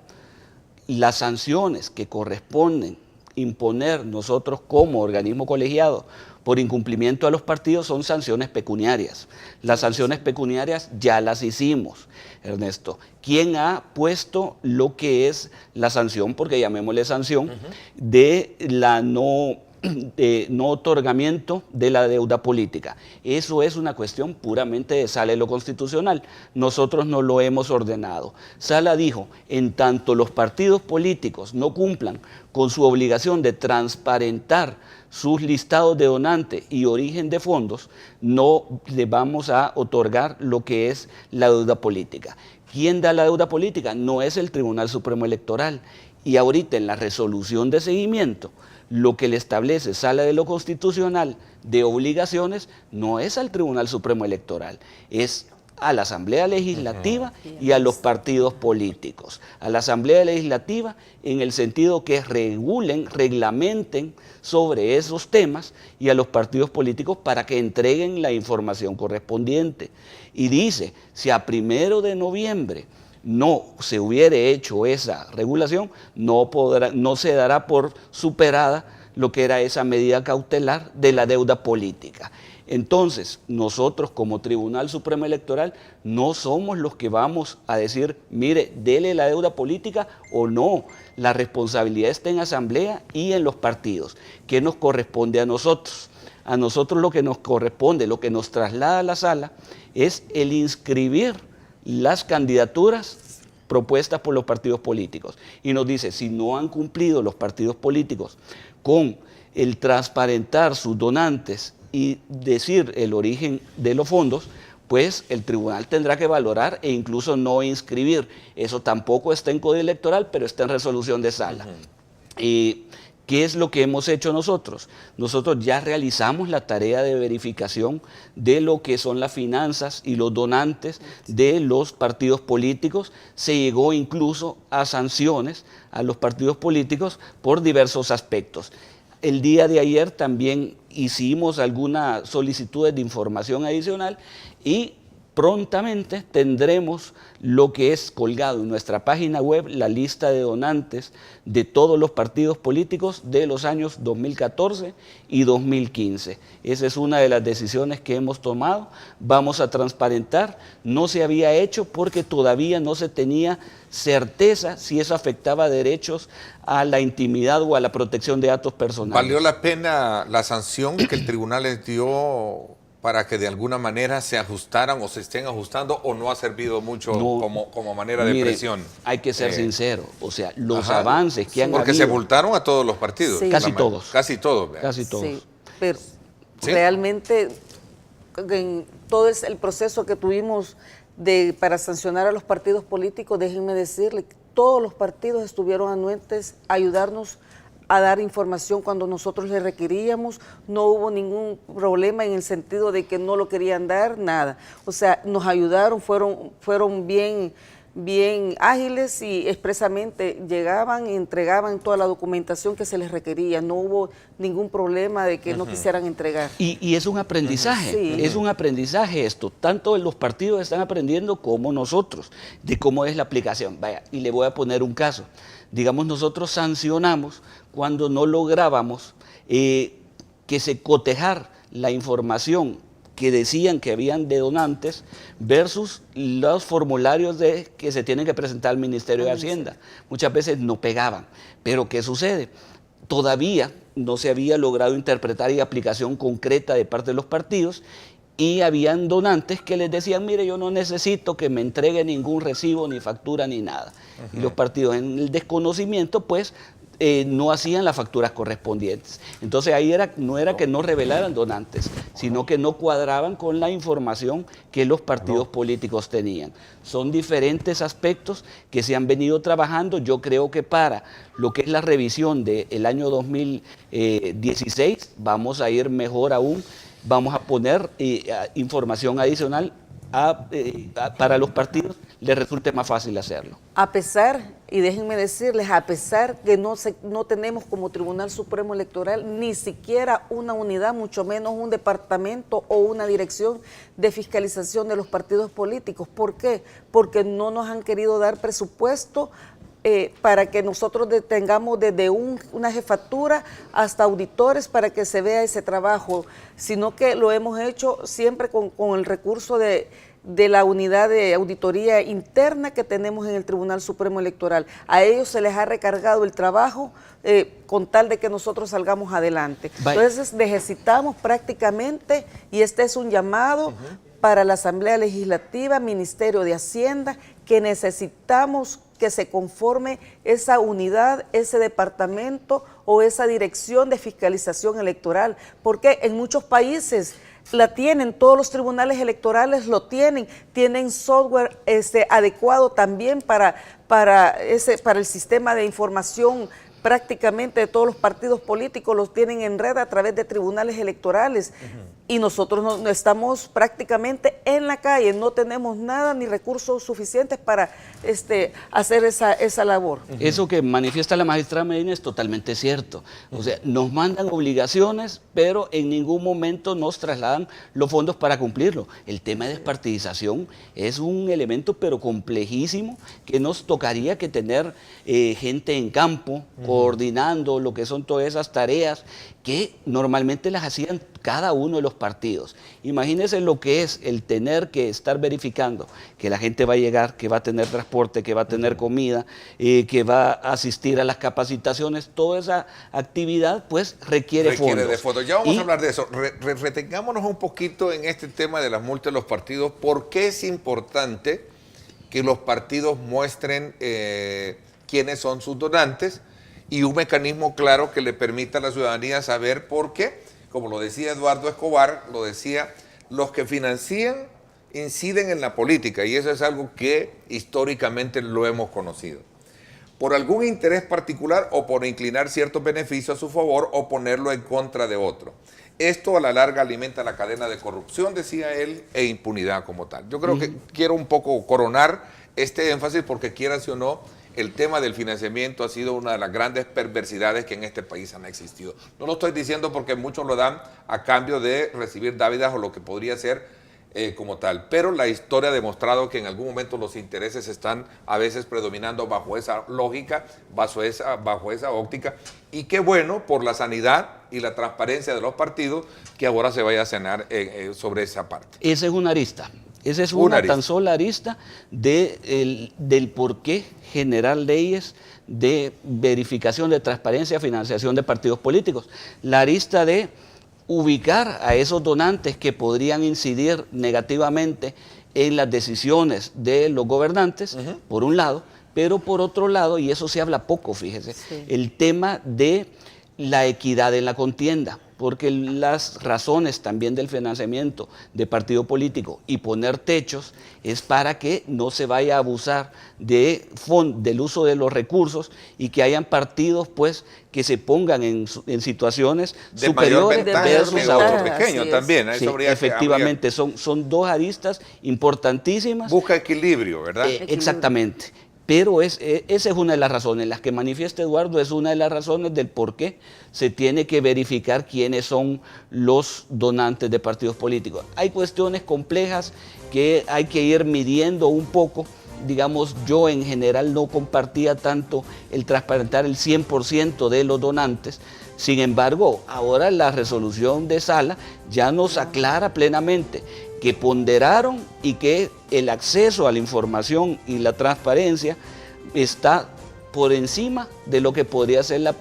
D: las sanciones que corresponden imponer nosotros como organismo colegiado por incumplimiento a los partidos son sanciones pecuniarias. Las sanciones pecuniarias ya las hicimos, Ernesto. ¿Quién ha puesto lo que es la sanción, porque llamémosle sanción, de la no otorgamiento de la deuda política? Eso es una cuestión puramente de Sala de lo Constitucional. Nosotros no lo hemos ordenado. Sala dijo, en tanto los partidos políticos no cumplan con su obligación de transparentar sus listados de donantes y origen de fondos, no le vamos a otorgar lo que es la deuda política. ¿Quién da la deuda política? No es el Tribunal Supremo Electoral. Y ahorita en la resolución de seguimiento, lo que le establece Sala de lo Constitucional de obligaciones no es al Tribunal Supremo Electoral, es a la Asamblea Legislativa y a los partidos políticos. A la Asamblea Legislativa en el sentido que regulen, reglamenten sobre esos temas, y a los partidos políticos para que entreguen la información correspondiente. Y dice, si a 1 de noviembre no se hubiere hecho esa regulación, no se dará por superada lo que era esa medida cautelar de la deuda política. Entonces, nosotros como Tribunal Supremo Electoral no somos los que vamos a decir, mire, dele la deuda política o no. La responsabilidad está en Asamblea y en los partidos. ¿Qué nos corresponde a nosotros? A nosotros lo que nos corresponde, lo que nos traslada a la Sala, es el inscribir las candidaturas propuestas por los partidos políticos. Y nos dice, si no han cumplido los partidos políticos con el transparentar sus donantes y decir el origen de los fondos, pues el tribunal tendrá que valorar e incluso no inscribir. Eso tampoco está en Código Electoral, pero está en resolución de Sala. Y ¿qué es lo que hemos hecho nosotros? Nosotros ya realizamos la tarea de verificación de lo que son las finanzas y los donantes de los partidos políticos. Se llegó incluso a sanciones a los partidos políticos por diversos aspectos. El día de ayer también hicimos algunas solicitudes de información adicional y prontamente tendremos lo que es colgado en nuestra página web, la lista de donantes de todos los partidos políticos de los años 2014 y 2015. Esa es una de las decisiones que hemos tomado. Vamos a transparentar. No se había hecho porque todavía no se tenía certeza si eso afectaba derechos a la intimidad o a la protección de datos personales.
B: ¿Valió la pena la sanción que el tribunal les dio para que de alguna manera se ajustaran o se estén ajustando, o no ha servido mucho como manera de presión?
D: Hay que ser sincero, o sea, los avances que han habido...
B: Porque se multaron a todos los partidos.
C: Sí.
D: Casi todos.
B: Casi todos.
D: Casi todos.
C: Sí, pero realmente en todo el proceso que tuvimos para sancionar a los partidos políticos, déjenme decirle, todos los partidos estuvieron anuentes a ayudarnos a dar información cuando nosotros le requeríamos. No hubo ningún problema en el sentido de que no lo querían dar, nada. O sea, nos ayudaron, fueron bien ágiles y expresamente llegaban y entregaban toda la documentación que se les requería. No hubo ningún problema de que no quisieran entregar.
D: Y es un aprendizaje, es un aprendizaje esto. Tanto los partidos están aprendiendo como nosotros, de cómo es la aplicación. Vaya, y le voy a poner un caso. Digamos, nosotros sancionamos cuando no lográbamos que se cotejar la información que decían que habían de donantes versus los formularios que se tienen que presentar al Ministerio de Hacienda. Muchas veces no pegaban. Pero ¿qué sucede? Todavía no se había logrado interpretar y aplicación concreta de parte de los partidos, y habían donantes que les decían, mire, yo no necesito que me entregue ningún recibo, ni factura, ni nada. Y los partidos, en el desconocimiento, pues, no hacían las facturas correspondientes. Entonces ahí no era que no revelaran donantes, sino que no cuadraban con la información que los partidos políticos tenían. Son diferentes aspectos que se han venido trabajando. Yo creo que para lo que es la revisión del año 2016 vamos a ir mejor aún. Vamos a poner información adicional para los partidos, les resulte más fácil hacerlo.
C: A pesar, y déjenme decirles, a pesar que no tenemos como Tribunal Supremo Electoral ni siquiera una unidad, mucho menos un departamento o una dirección de fiscalización de los partidos políticos. ¿Por qué? Porque no nos han querido dar presupuesto para que nosotros tengamos desde una jefatura hasta auditores para que se vea ese trabajo, sino que lo hemos hecho siempre con el recurso de la unidad de auditoría interna que tenemos en el Tribunal Supremo Electoral. A ellos se les ha recargado el trabajo con tal de que nosotros salgamos adelante. Entonces necesitamos prácticamente, y este es un llamado para la Asamblea Legislativa, Ministerio de Hacienda, que necesitamos que se conforme esa unidad, ese departamento o esa dirección de fiscalización electoral, porque en muchos países la tienen, todos los tribunales electorales lo tienen software adecuado también para el sistema de información. Prácticamente de todos los partidos políticos los tienen en red a través de tribunales electorales, y nosotros no estamos prácticamente en la calle, no tenemos nada ni recursos suficientes para hacer esa labor.
D: Eso que manifiesta la magistrada Medina es totalmente cierto. O sea, nos mandan obligaciones, pero en ningún momento nos trasladan los fondos para cumplirlo. El tema de despartidización es un elemento pero complejísimo, que nos tocaría que tener gente en campo, coordinando lo que son todas esas tareas que normalmente las hacían cada uno de los partidos. Imagínense lo que es el tener que estar verificando que la gente va a llegar, que va a tener transporte, que va a tener comida, que va a asistir a las capacitaciones. Toda esa actividad pues requiere fondos.
B: De fondos. Ya vamos a hablar de eso. Retengámonos un poquito en este tema de las multas de los partidos. ¿Por qué es importante que los partidos muestren quiénes son sus donantes y un mecanismo claro que le permita a la ciudadanía saber por qué? Como lo decía Eduardo Escobar, lo decía, los que financian inciden en la política, y eso es algo que históricamente lo hemos conocido. Por algún interés particular o por inclinar ciertos beneficios a su favor o ponerlo en contra de otro. Esto a la larga alimenta la cadena de corrupción, decía él, e impunidad como tal. Yo creo que quiero un poco coronar este énfasis porque, quieras o no, el tema del financiamiento ha sido una de las grandes perversidades que en este país han existido. No lo estoy diciendo porque muchos lo dan a cambio de recibir dávidas o lo que podría ser como tal, pero la historia ha demostrado que en algún momento los intereses están a veces predominando bajo esa lógica, bajo esa óptica, y qué bueno por la sanidad y la transparencia de los partidos que ahora se vaya a cenar sobre esa parte.
D: Esa es una arista. Esa es una tan sola arista del por qué generar leyes de verificación de transparencia, financiación de partidos políticos. La arista de ubicar a esos donantes que podrían incidir negativamente en las decisiones de los gobernantes, por un lado, pero por otro lado, y eso se habla poco, fíjese, el tema de la equidad en la contienda, porque las razones también del financiamiento de partido político y poner techos es para que no se vaya a abusar del uso de los recursos y que hayan partidos pues que se pongan en situaciones
B: de
D: superiores
B: versus a otros pequeños también.
D: Sí, efectivamente, son dos aristas importantísimas.
B: Busca equilibrio, ¿verdad?
D: Exactamente. Pero esa es una de las razones, las que manifiesta Eduardo, es una de las razones del por qué se tiene que verificar quiénes son los donantes de partidos políticos. Hay cuestiones complejas que hay que ir midiendo un poco. Digamos, yo en general no compartía tanto el transparentar el 100% de los donantes. Sin embargo, ahora la resolución de sala ya nos aclara plenamente que ponderaron y que el acceso a la información y la transparencia está por encima de lo que podría ser la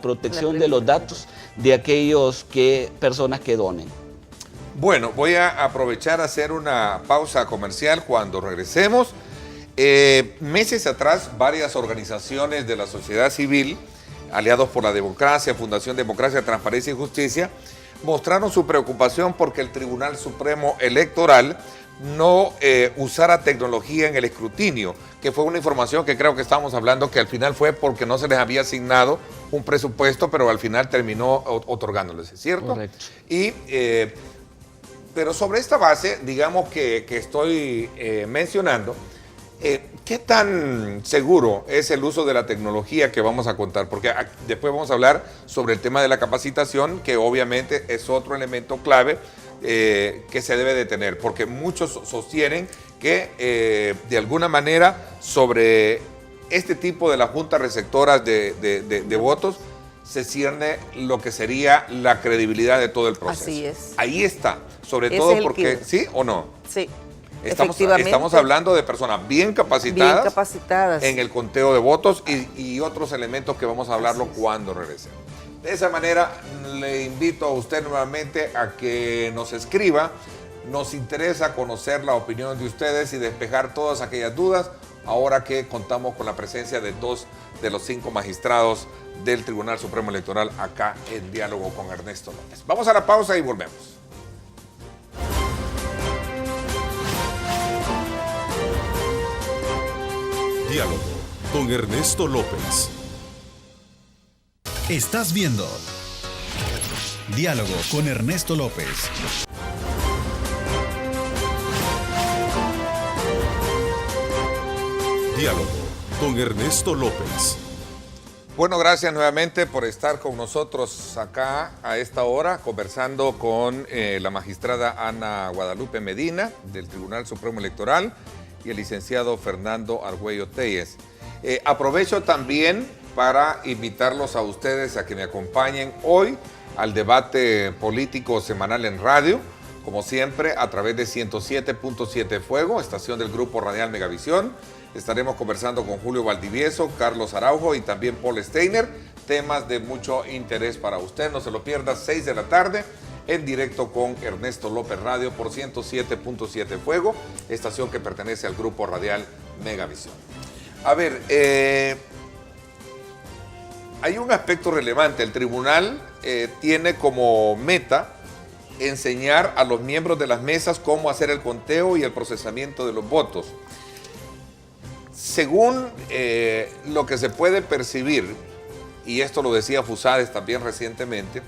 D: protección de los datos de aquellos personas que donen.
B: Bueno, voy a aprovechar a hacer una pausa comercial. Cuando regresemos. Meses atrás, varias organizaciones de la sociedad civil, Aliados por la Democracia, Fundación Democracia, Transparencia y Justicia, mostraron su preocupación porque el Tribunal Supremo Electoral no usara tecnología en el escrutinio, que fue una información que creo que estábamos hablando que al final fue porque no se les había asignado un presupuesto, pero al final terminó otorgándoles, ¿es cierto?
D: Correcto.
B: Pero sobre esta base, digamos que estoy mencionando, ¿qué tan seguro es el uso de la tecnología que vamos a contar? Porque después vamos a hablar sobre el tema de la capacitación, que obviamente es otro elemento clave que se debe de tener, porque muchos sostienen que de alguna manera sobre este tipo de las juntas receptoras de votos se cierne lo que sería la credibilidad de todo el proceso.
C: Así es.
B: Ahí está, sobre todo porque, ¿sí o no?
C: Sí.
B: Estamos hablando de personas bien capacitadas
C: en
B: el conteo de votos y otros elementos que vamos a hablarlo cuando regresemos. De esa manera, le invito a usted nuevamente a que nos escriba. Nos interesa conocer la opinión de ustedes y despejar todas aquellas dudas, ahora que contamos con la presencia de 2 de los 5 magistrados del Tribunal Supremo Electoral acá en Diálogo con Ernesto López. Vamos a la pausa y volvemos.
A: Diálogo con Ernesto López.
E: Estás viendo Diálogo con Ernesto López.
A: Diálogo con Ernesto López.
B: Bueno, gracias nuevamente por estar con nosotros acá a esta hora, conversando con la magistrada Ana Guadalupe Medina del Tribunal Supremo Electoral y el licenciado Fernando Argüello Telles. Aprovecho también para invitarlos a ustedes a que me acompañen hoy al debate político semanal en radio, como siempre a través de 107.7 Fuego, estación del Grupo Radial Megavisión. Estaremos conversando con Julio Valdivieso, Carlos Araujo y también Paul Steiner, temas de mucho interés para usted. No se lo pierda, 6 de la tarde, en directo con Ernesto López Radio por 107.7 Fuego, estación que pertenece al Grupo Radial Megavisión. A ver, hay un aspecto relevante. El tribunal tiene como meta enseñar a los miembros de las mesas cómo hacer el conteo y el procesamiento de los votos. Según lo que se puede percibir, y esto lo decía Fusades también recientemente,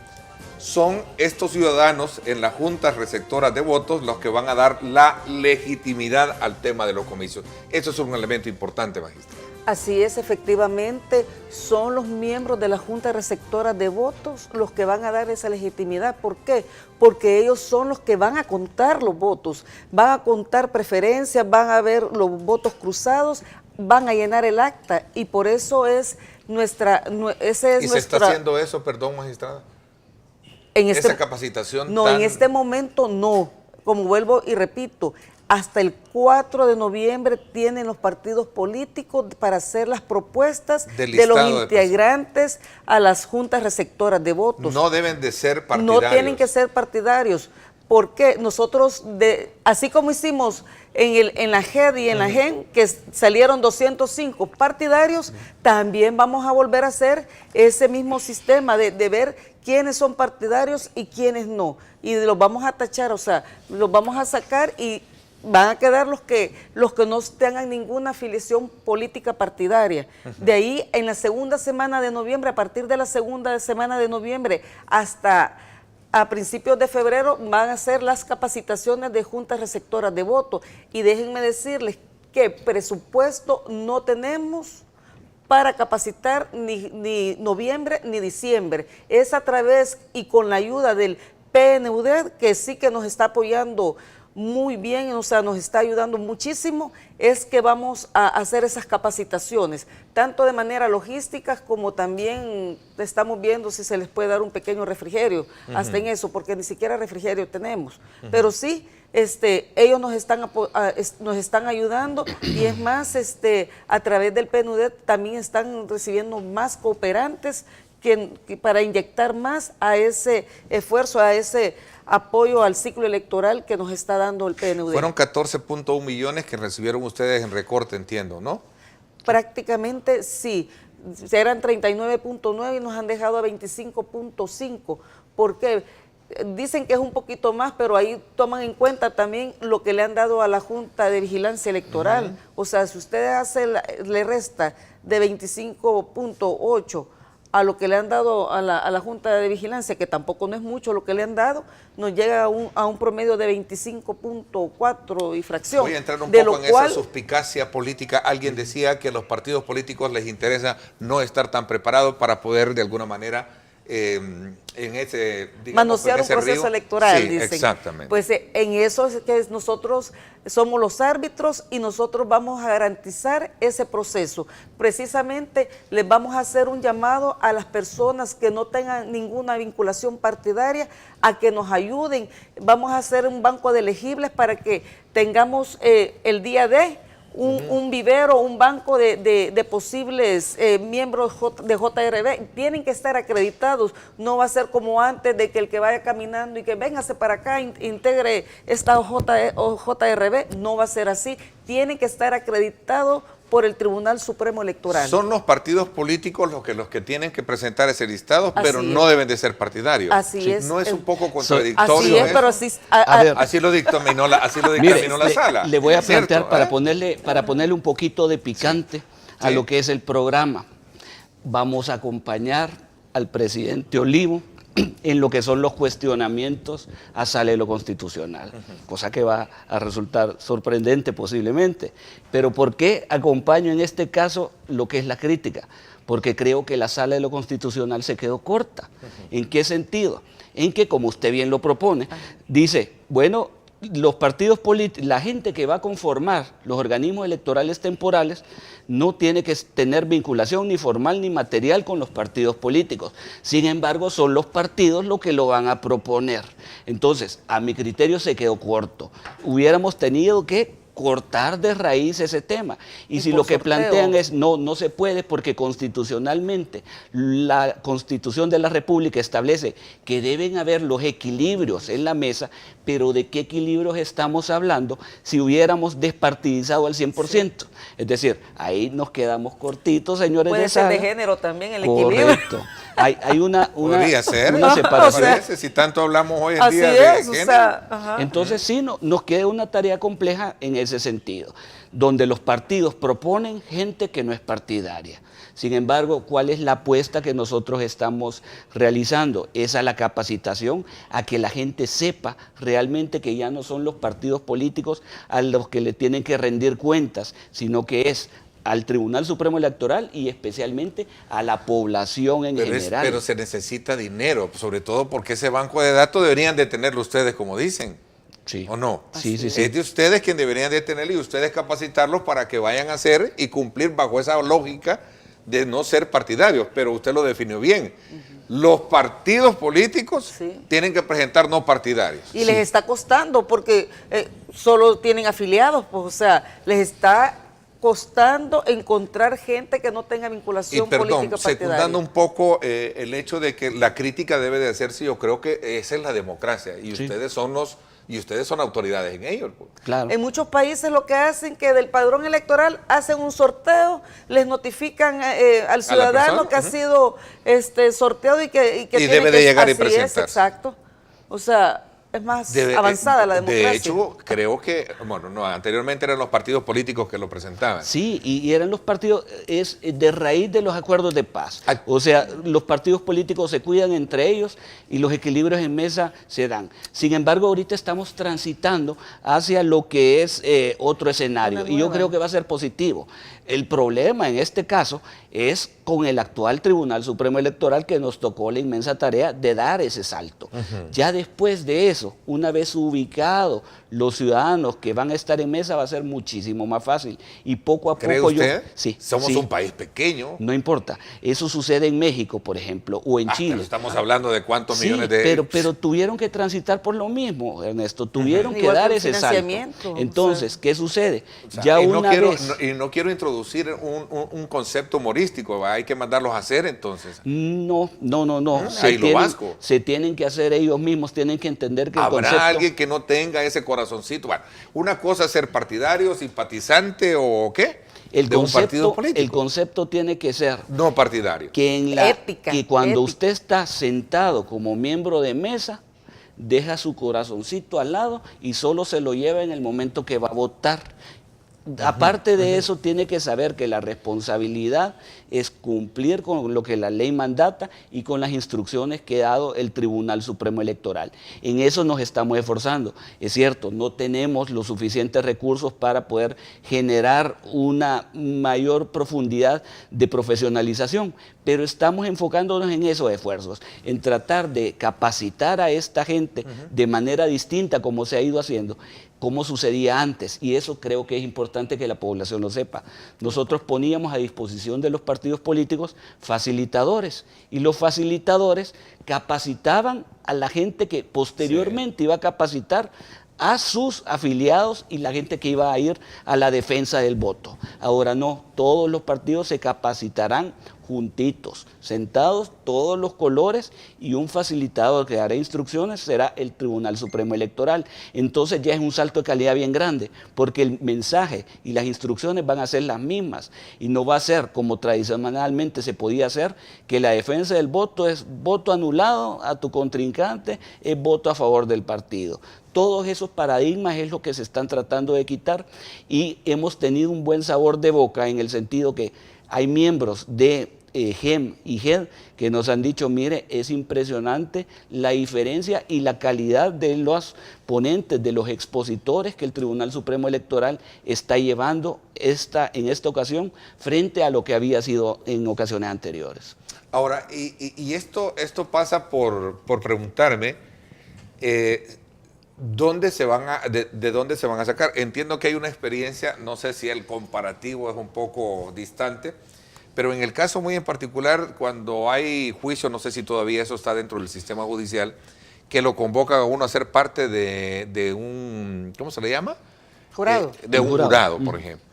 B: son estos ciudadanos en las juntas receptoras de votos los que van a dar la legitimidad al tema de los comicios. Eso es un elemento importante, magistrado.
C: Así es, efectivamente, son los miembros de la Junta Receptora de Votos los que van a dar esa legitimidad. ¿Por qué? Porque ellos son los que van a contar los votos, van a contar preferencias, van a ver los votos cruzados, van a llenar el acta y por eso es nuestra...
B: ¿Se está haciendo eso, perdón, magistrada? Esa capacitación
C: no, en este momento no, como vuelvo y repito, hasta el 4 de noviembre tienen los partidos políticos para hacer las propuestas de los integrantes a las juntas receptoras de votos.
B: No deben de ser partidarios.
C: No tienen que ser partidarios, porque nosotros, así como hicimos en la JED y en la GEN, que salieron 205 partidarios, también vamos a volver a hacer ese mismo sistema de ver quiénes son partidarios y quiénes no. Y los vamos a tachar, o sea, los vamos a sacar y van a quedar los que no tengan ninguna afiliación política partidaria. De ahí, en la segunda semana de noviembre, a partir de la segunda semana de noviembre hasta a principios de febrero, van a ser las capacitaciones de juntas receptoras de voto. Y déjenme decirles que presupuesto no tenemos para capacitar ni noviembre ni diciembre. Es a través y con la ayuda del PNUD, que sí que nos está apoyando muy bien, o sea, nos está ayudando muchísimo, es que vamos a hacer esas capacitaciones, tanto de manera logística como también estamos viendo si se les puede dar un pequeño refrigerio, hasta en eso, porque ni siquiera refrigerio tenemos. Pero sí, ellos nos están ayudando, y es más, a través del PNUD también están recibiendo más cooperantes que para inyectar más a ese esfuerzo, a ese apoyo al ciclo electoral que nos está dando el PNUD.
B: Fueron 14.1 millones que recibieron ustedes en recorte, entiendo, ¿no?
C: Prácticamente sí, eran 39.9 y nos han dejado a 25.5, porque dicen que es un poquito más, pero ahí toman en cuenta también lo que le han dado a la Junta de Vigilancia Electoral. O sea, si usted le resta de 25.8 a lo que le han dado a la Junta de Vigilancia, que tampoco no es mucho lo que le han dado, nos llega a un promedio de 25.4 y fracción.
B: Voy a entrar un poco en esa suspicacia política. Alguien decía que a los partidos políticos les interesa no estar tan preparados para poder de alguna manera
C: manosear un proceso electoral,
B: sí,
C: dicen.
B: Exactamente.
C: Pues en eso es que nosotros somos los árbitros y nosotros vamos a garantizar ese proceso. Precisamente les vamos a hacer un llamado a las personas que no tengan ninguna vinculación partidaria a que nos ayuden. Vamos a hacer un banco de elegibles para que tengamos el día de un vivero, un banco de posibles miembros de JRB. Tienen que estar acreditados, no va a ser como antes de que el que vaya caminando y que véngase para acá, integre esta JRB, no va a ser así. Tienen que estar acreditados por el Tribunal Supremo Electoral.
B: Son los partidos políticos los que tienen que presentar ese listado, pero no deben de ser partidarios.
C: Así es.
B: ¿No es un poco contradictorio?
C: Así es, pero sí.
B: Así lo dictaminó la sala.
D: Le voy a plantear para ponerle un poquito de picante a lo que es el programa. Vamos a acompañar al presidente Olivo en lo que son los cuestionamientos a Sala de lo Constitucional, cosa que va a resultar sorprendente posiblemente. Pero ¿por qué acompaño en este caso lo que es la crítica? Porque creo que la Sala de lo Constitucional se quedó corta. ¿En qué sentido? En que, como usted bien lo propone, dice, bueno, los partidos políticos, la gente que va a conformar los organismos electorales temporales no tiene que tener vinculación ni formal ni material con los partidos políticos. Sin embargo, son los partidos los que lo van a proponer. Entonces, a mi criterio se quedó corto. Hubiéramos tenido que cortar de raíz ese tema. Y si lo que plantean es no se puede, porque constitucionalmente la Constitución de la República establece que deben haber los equilibrios en la mesa, pero ¿de qué equilibrios estamos hablando si hubiéramos despartidizado al 100%? Sí. Es decir, ahí nos quedamos cortitos, señores de sala.
C: Puede ser de género también el equilibrio.
D: Correcto. Hay una
B: podría ser,
D: una separación.
B: O sea, si tanto hablamos hoy en día de género.
C: O sea,
D: entonces sí, nos queda una tarea compleja en ese sentido, donde los partidos proponen gente que no es partidaria. Sin embargo, ¿cuál es la apuesta que nosotros estamos realizando? Es a la capacitación, a que la gente sepa realmente que ya no son los partidos políticos a los que le tienen que rendir cuentas, sino que es al Tribunal Supremo Electoral y especialmente a la población en general.
B: Pero se necesita dinero, sobre todo porque ese banco de datos deberían de tenerlo ustedes, como dicen.
D: Sí.
B: ¿O no?
D: Sí.
B: Es de ustedes quien deberían de tenerlo y ustedes capacitarlos para que vayan a hacer y cumplir bajo esa lógica de no ser partidarios, pero usted lo definió bien. Los partidos políticos tienen que presentar no partidarios.
C: Y les está costando porque solo tienen afiliados, pues, o sea, les está costando encontrar gente que no tenga vinculación política partidaria.
B: Secundando un poco el hecho de que la crítica debe de hacerse, yo creo que esa es la democracia y ustedes son autoridades en ello.
D: Claro.
C: En muchos países lo que hacen que del padrón electoral hacen un sorteo, les notifican al ciudadano que ha sido sorteado y que tiene
B: debe de llegar y
C: así es,
B: presentarse.
C: exacto. O sea, es más avanzada la democracia.
B: De hecho, creo que, bueno, no, anteriormente eran los partidos políticos que lo presentaban.
D: Sí, y eran los partidos, es de raíz de los acuerdos de paz. O sea, los partidos políticos se cuidan entre ellos y los equilibrios en mesa se dan. Sin embargo, ahorita estamos transitando hacia lo que es otro escenario, y yo creo que va a ser positivo. El problema en este caso es con el actual Tribunal Supremo Electoral, que nos tocó la inmensa tarea de dar ese salto. Ya después de eso, una vez ubicados los ciudadanos que van a estar en mesa, va a ser muchísimo más fácil. Y poco a poco
B: ¿Cree usted?
D: Sí.
B: Somos un país pequeño.
D: No importa. Eso sucede en México, por ejemplo, o en Chile.
B: Pero estamos hablando de cuántos millones de...
D: Pero tuvieron que transitar por lo mismo, Ernesto. Tuvieron que dar ese salto. Entonces, ¿qué sucede?
B: Ya no quiero introducir un concepto humorístico, hay que mandarlos a hacer entonces.
D: No. Se tienen que hacer ellos mismos, tienen que entender que
B: ¿Habrá alguien que no tenga ese corazoncito? Bueno, una cosa es ser partidario, simpatizante o qué, un partido político.
D: El concepto tiene que ser
B: no partidario.
D: Que que cuando usted está sentado como miembro de mesa, deja su corazoncito al lado y solo se lo lleva en el momento que va a votar. Aparte de eso, tiene que saber que la responsabilidad es cumplir con lo que la ley mandata y con las instrucciones que ha dado el Tribunal Supremo Electoral. En eso nos estamos esforzando. Es cierto, no tenemos los suficientes recursos para poder generar una mayor profundidad de profesionalización, pero estamos enfocándonos en esos esfuerzos, en tratar de capacitar a esta gente de manera distinta como se ha ido haciendo, como sucedía antes, y eso creo que es importante que la población lo sepa. Nosotros poníamos a disposición de los partidos políticos facilitadores, y los facilitadores capacitaban a la gente que posteriormente iba a capacitar a sus afiliados y la gente que iba a ir a la defensa del voto. Ahora no, todos los partidos se capacitarán juntitos, sentados, todos los colores, y un facilitador que dará instrucciones será el Tribunal Supremo Electoral. Entonces ya es un salto de calidad bien grande, porque el mensaje y las instrucciones van a ser las mismas, y no va a ser como tradicionalmente se podía hacer, que la defensa del voto es voto anulado a tu contrincante, es voto a favor del partido. Todos esos paradigmas es lo que se están tratando de quitar, y hemos tenido un buen sabor de boca en el sentido que hay miembros de GEM y GED que nos han dicho, mire, es impresionante la diferencia y la calidad de los ponentes, de los expositores que el Tribunal Supremo Electoral está llevando en esta ocasión frente a lo que había sido en ocasiones anteriores.
B: Ahora, y esto pasa por preguntarme, ¿de dónde se van a sacar? Entiendo que hay una experiencia, no sé si el comparativo es un poco distante, pero en el caso muy en particular, cuando hay juicio, no sé si todavía eso está dentro del sistema judicial, que lo convocan a uno a ser parte de un, ¿cómo se le llama?
C: Jurado.
B: De un jurado, por ejemplo.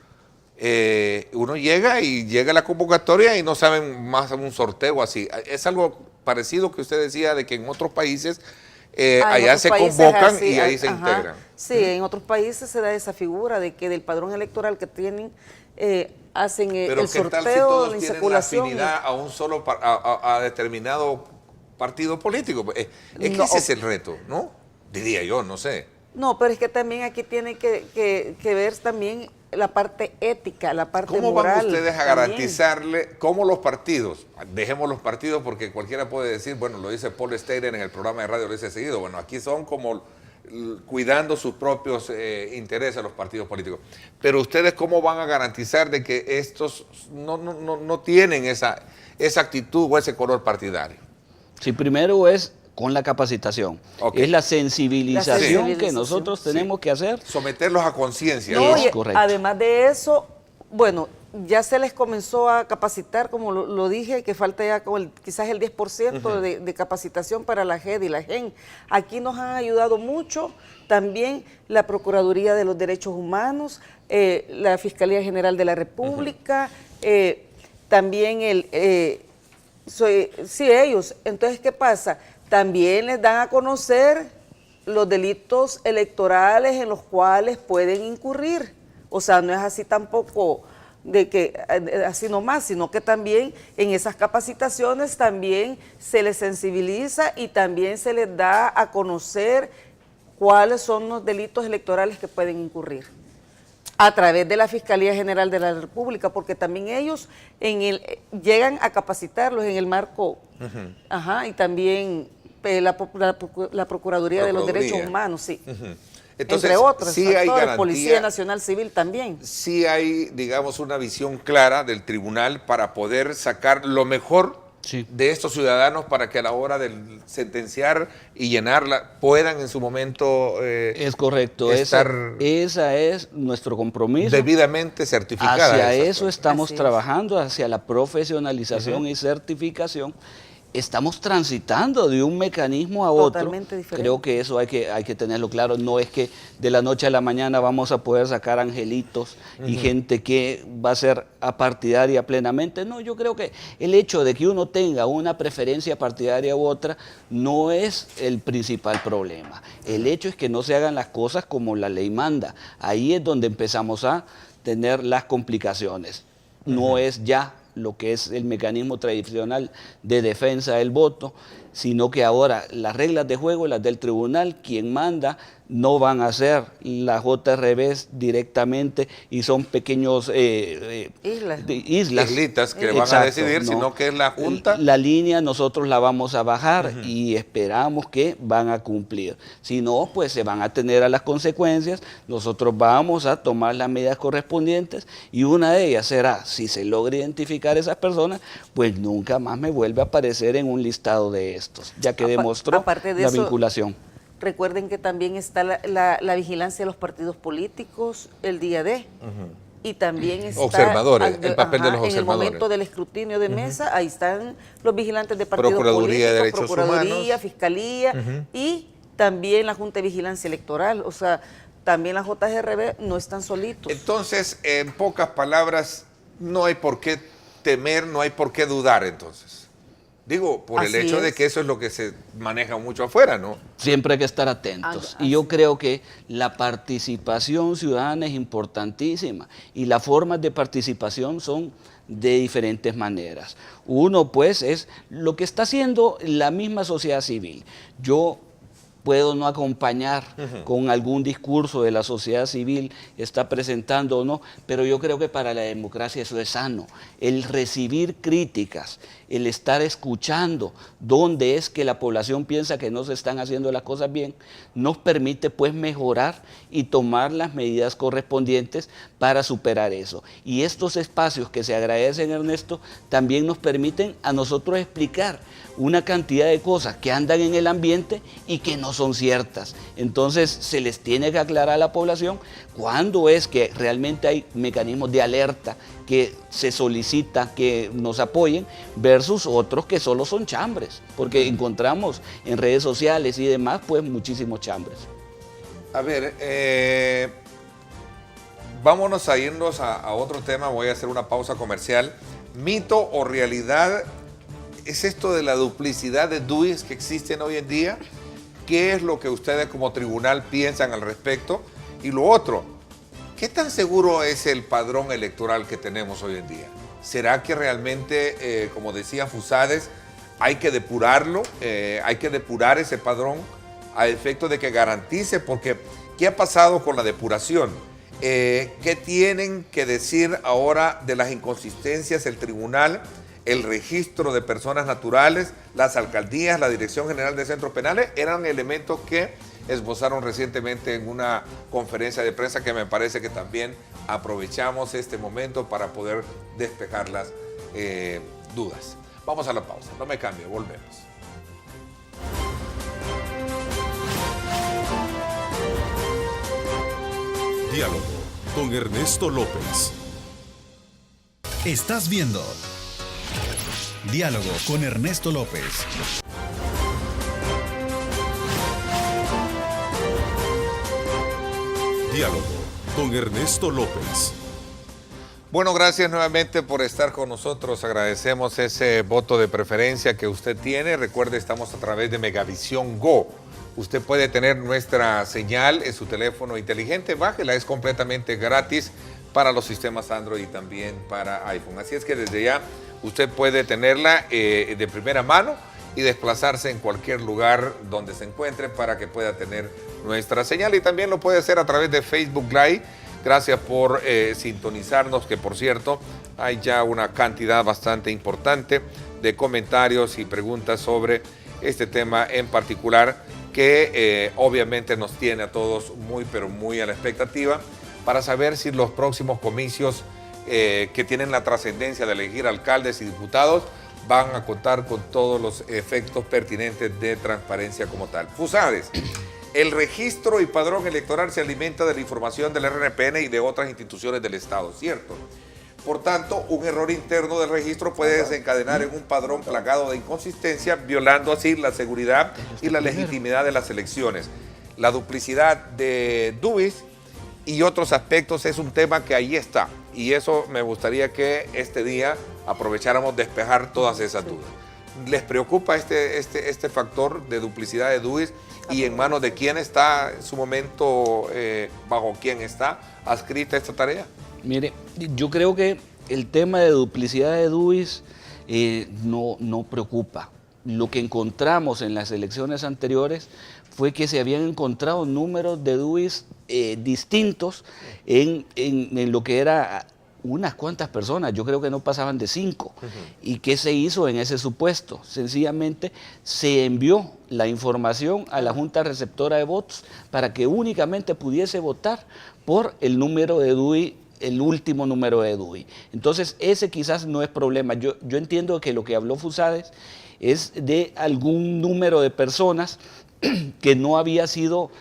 B: Uno llega a la convocatoria y no saben más un sorteo así. Es algo parecido que usted decía de que en otros países allá se convocan y ahí se integran.
C: Sí, en otros países se da esa figura de que del padrón electoral que tienen hacen el sorteo,
B: tal si todos
C: la
B: tienen
C: insaculación.
B: afinidad a un solo a determinado partido político? Es que ese es el reto, ¿no? Diría yo, no sé.
C: No, pero es que también aquí tiene que ver también la parte ética, la parte
B: moral. ¿Cómo van ustedes a garantizarle, cómo los partidos, dejemos los partidos porque cualquiera puede decir, bueno, lo dice Paul Steiner en el programa de radio, lo dice seguido, bueno, aquí son como cuidando sus propios intereses los partidos políticos. Pero ustedes, ¿cómo van a garantizar de que estos no tienen esa actitud o ese color partidario?
D: Sí, primero es con la capacitación. Es la sensibilización que nosotros tenemos que hacer.
B: Someterlos a conciencia.
C: No,
D: es correcto.
C: Además de eso, bueno, ya se les comenzó a capacitar, como lo dije, que falta ya como quizás el 10% de capacitación para la JED y la GEN. Aquí nos han ayudado mucho también la Procuraduría de los Derechos Humanos, la Fiscalía General de la República, también ellos. Entonces, ¿qué pasa? También les dan a conocer los delitos electorales en los cuales pueden incurrir. O sea, no es así tampoco de que así nomás, sino que también en esas capacitaciones también se les sensibiliza y también se les da a conocer cuáles son los delitos electorales que pueden incurrir a través de la Fiscalía General de la República, porque también ellos llegan a capacitarlos en el marco, y también la Procuraduría de los Derechos Humanos, sí. Entonces, entre otros,
B: sí hay garantía,
C: Policía Nacional Civil también.
B: Sí hay, digamos, una visión clara del tribunal para poder sacar lo mejor de estos ciudadanos para que a la hora de sentenciar y llenarla puedan en su momento
D: es correcto, esa es nuestro compromiso.
B: Debidamente certificada.
D: Hacia eso estamos trabajando, hacia la profesionalización y certificación. Estamos transitando de un mecanismo a otro.
C: Totalmente diferente.
D: Creo que eso hay que tenerlo claro. No es que de la noche a la mañana vamos a poder sacar angelitos y gente que va a ser apartidaria plenamente. No, yo creo que el hecho de que uno tenga una preferencia partidaria u otra no es el principal problema. El hecho es que no se hagan las cosas como la ley manda. Ahí es donde empezamos a tener las complicaciones. No es ya lo que es el mecanismo tradicional de defensa del voto, sino que ahora las reglas de juego, las del tribunal, quien manda, no van a ser las JRBs directamente y son pequeños
B: islitas que van a decidir, sino que es la Junta.
D: La línea nosotros la vamos a bajar y esperamos que van a cumplir. Si no, pues se van a tener a las consecuencias, nosotros vamos a tomar las medidas correspondientes y una de ellas será, si se logra identificar a esas personas, pues nunca más me vuelve a aparecer en un listado de estos, ya que demostró la vinculación.
C: Recuerden que también está la vigilancia de los partidos políticos el día de, y también está
B: observadores, el papel de los observadores.
C: En el momento del escrutinio de mesa, ahí están los vigilantes de partidos
B: Procuraduría
C: políticos,
B: de
C: Procuraduría,
B: Humanos.
C: Fiscalía y también la Junta de Vigilancia Electoral. O sea, también la JRB no están solitos.
B: Entonces, en pocas palabras, no hay por qué temer, no hay por qué dudar entonces. Digo, por el hecho de que eso es lo que se maneja mucho afuera, ¿no?
D: Siempre hay que estar atentos. Y yo creo que la participación ciudadana es importantísima. Y las formas de participación son de diferentes maneras. Uno, pues, es lo que está haciendo la misma sociedad civil. Yo puedo no acompañar con algún discurso de la sociedad civil, está presentando o no, pero yo creo que para la democracia eso es sano. El recibir críticas, el estar escuchando dónde es que la población piensa que no se están haciendo las cosas bien, nos permite pues mejorar y tomar las medidas correspondientes para superar eso. Y estos espacios que se agradecen, Ernesto, también nos permiten a nosotros explicar una cantidad de cosas que andan en el ambiente y que no son ciertas. Entonces se les tiene que aclarar a la población cuándo es que realmente hay mecanismos de alerta que se solicita que nos apoyen versus otros que solo son chambres, porque encontramos en redes sociales y demás pues muchísimos chambres.
B: A ver, vámonos a irnos a otro tema, voy a hacer una pausa comercial. ¿Mito o realidad es esto de la duplicidad de DUIs que existen hoy en día? ¿Qué es lo que ustedes como tribunal piensan al respecto? Y lo otro, ¿qué tan seguro es el padrón electoral que tenemos hoy en día? ¿Será que realmente, como decía Fusades, hay que depurarlo? ¿Hay que depurar ese padrón a efecto de que garantice? Porque, ¿qué ha pasado con la depuración? ¿Qué tienen que decir ahora de las inconsistencias el tribunal, el registro de personas naturales, las alcaldías, la Dirección General de Centros Penales? Eran elementos que esbozaron recientemente en una conferencia de prensa que me parece que también aprovechamos este momento para poder despejar las dudas. Vamos a la pausa, no me cambie, volvemos.
A: Diálogo con Ernesto López.
E: Estás viendo Diálogo con Ernesto López.
A: Diálogo con Ernesto López.
B: Bueno, gracias nuevamente por estar con nosotros. Agradecemos ese voto de preferencia que usted tiene. Recuerde, estamos a través de Megavisión Go. Usted puede tener nuestra señal en su teléfono inteligente. Bájela, es completamente gratis para los sistemas Android y también para iPhone. Así es que desde ya usted puede tenerla de primera mano y desplazarse en cualquier lugar donde se encuentre para que pueda tener nuestra señal. Y también lo puede hacer a través de Facebook Live. Gracias por sintonizarnos, que por cierto hay ya una cantidad bastante importante de comentarios y preguntas sobre este tema en particular que obviamente nos tiene a todos muy pero muy a la expectativa para saber si los próximos comicios que tienen la trascendencia de elegir alcaldes y diputados van a contar con todos los efectos pertinentes de transparencia como tal. Fusades. El registro y padrón electoral se alimenta de la información del RNPN y de otras instituciones del Estado, ¿cierto? Por tanto, un error interno del registro puede desencadenar en un padrón plagado de inconsistencia, violando así la seguridad y la legitimidad de las elecciones. La duplicidad de DUIs y otros aspectos es un tema que ahí está. Y eso me gustaría que este día aprovecháramos de despejar todas esas dudas. ¿Les preocupa este factor de duplicidad de DUIs? ¿Y en manos de quién está en su momento, bajo quién está adscrita esta tarea?
D: Mire, yo creo que el tema de duplicidad de DUIs no preocupa. Lo que encontramos en las elecciones anteriores fue que se habían encontrado números de DUIs distintos en lo que era unas cuantas personas, yo creo que no pasaban de 5. ¿Y qué se hizo en ese supuesto? Sencillamente se envió la información a la Junta Receptora de Votos para que únicamente pudiese votar por el número de DUI, el último número de DUI. Entonces ese quizás no es problema. Yo entiendo que lo que habló Fusades es de algún número de personas que no había sido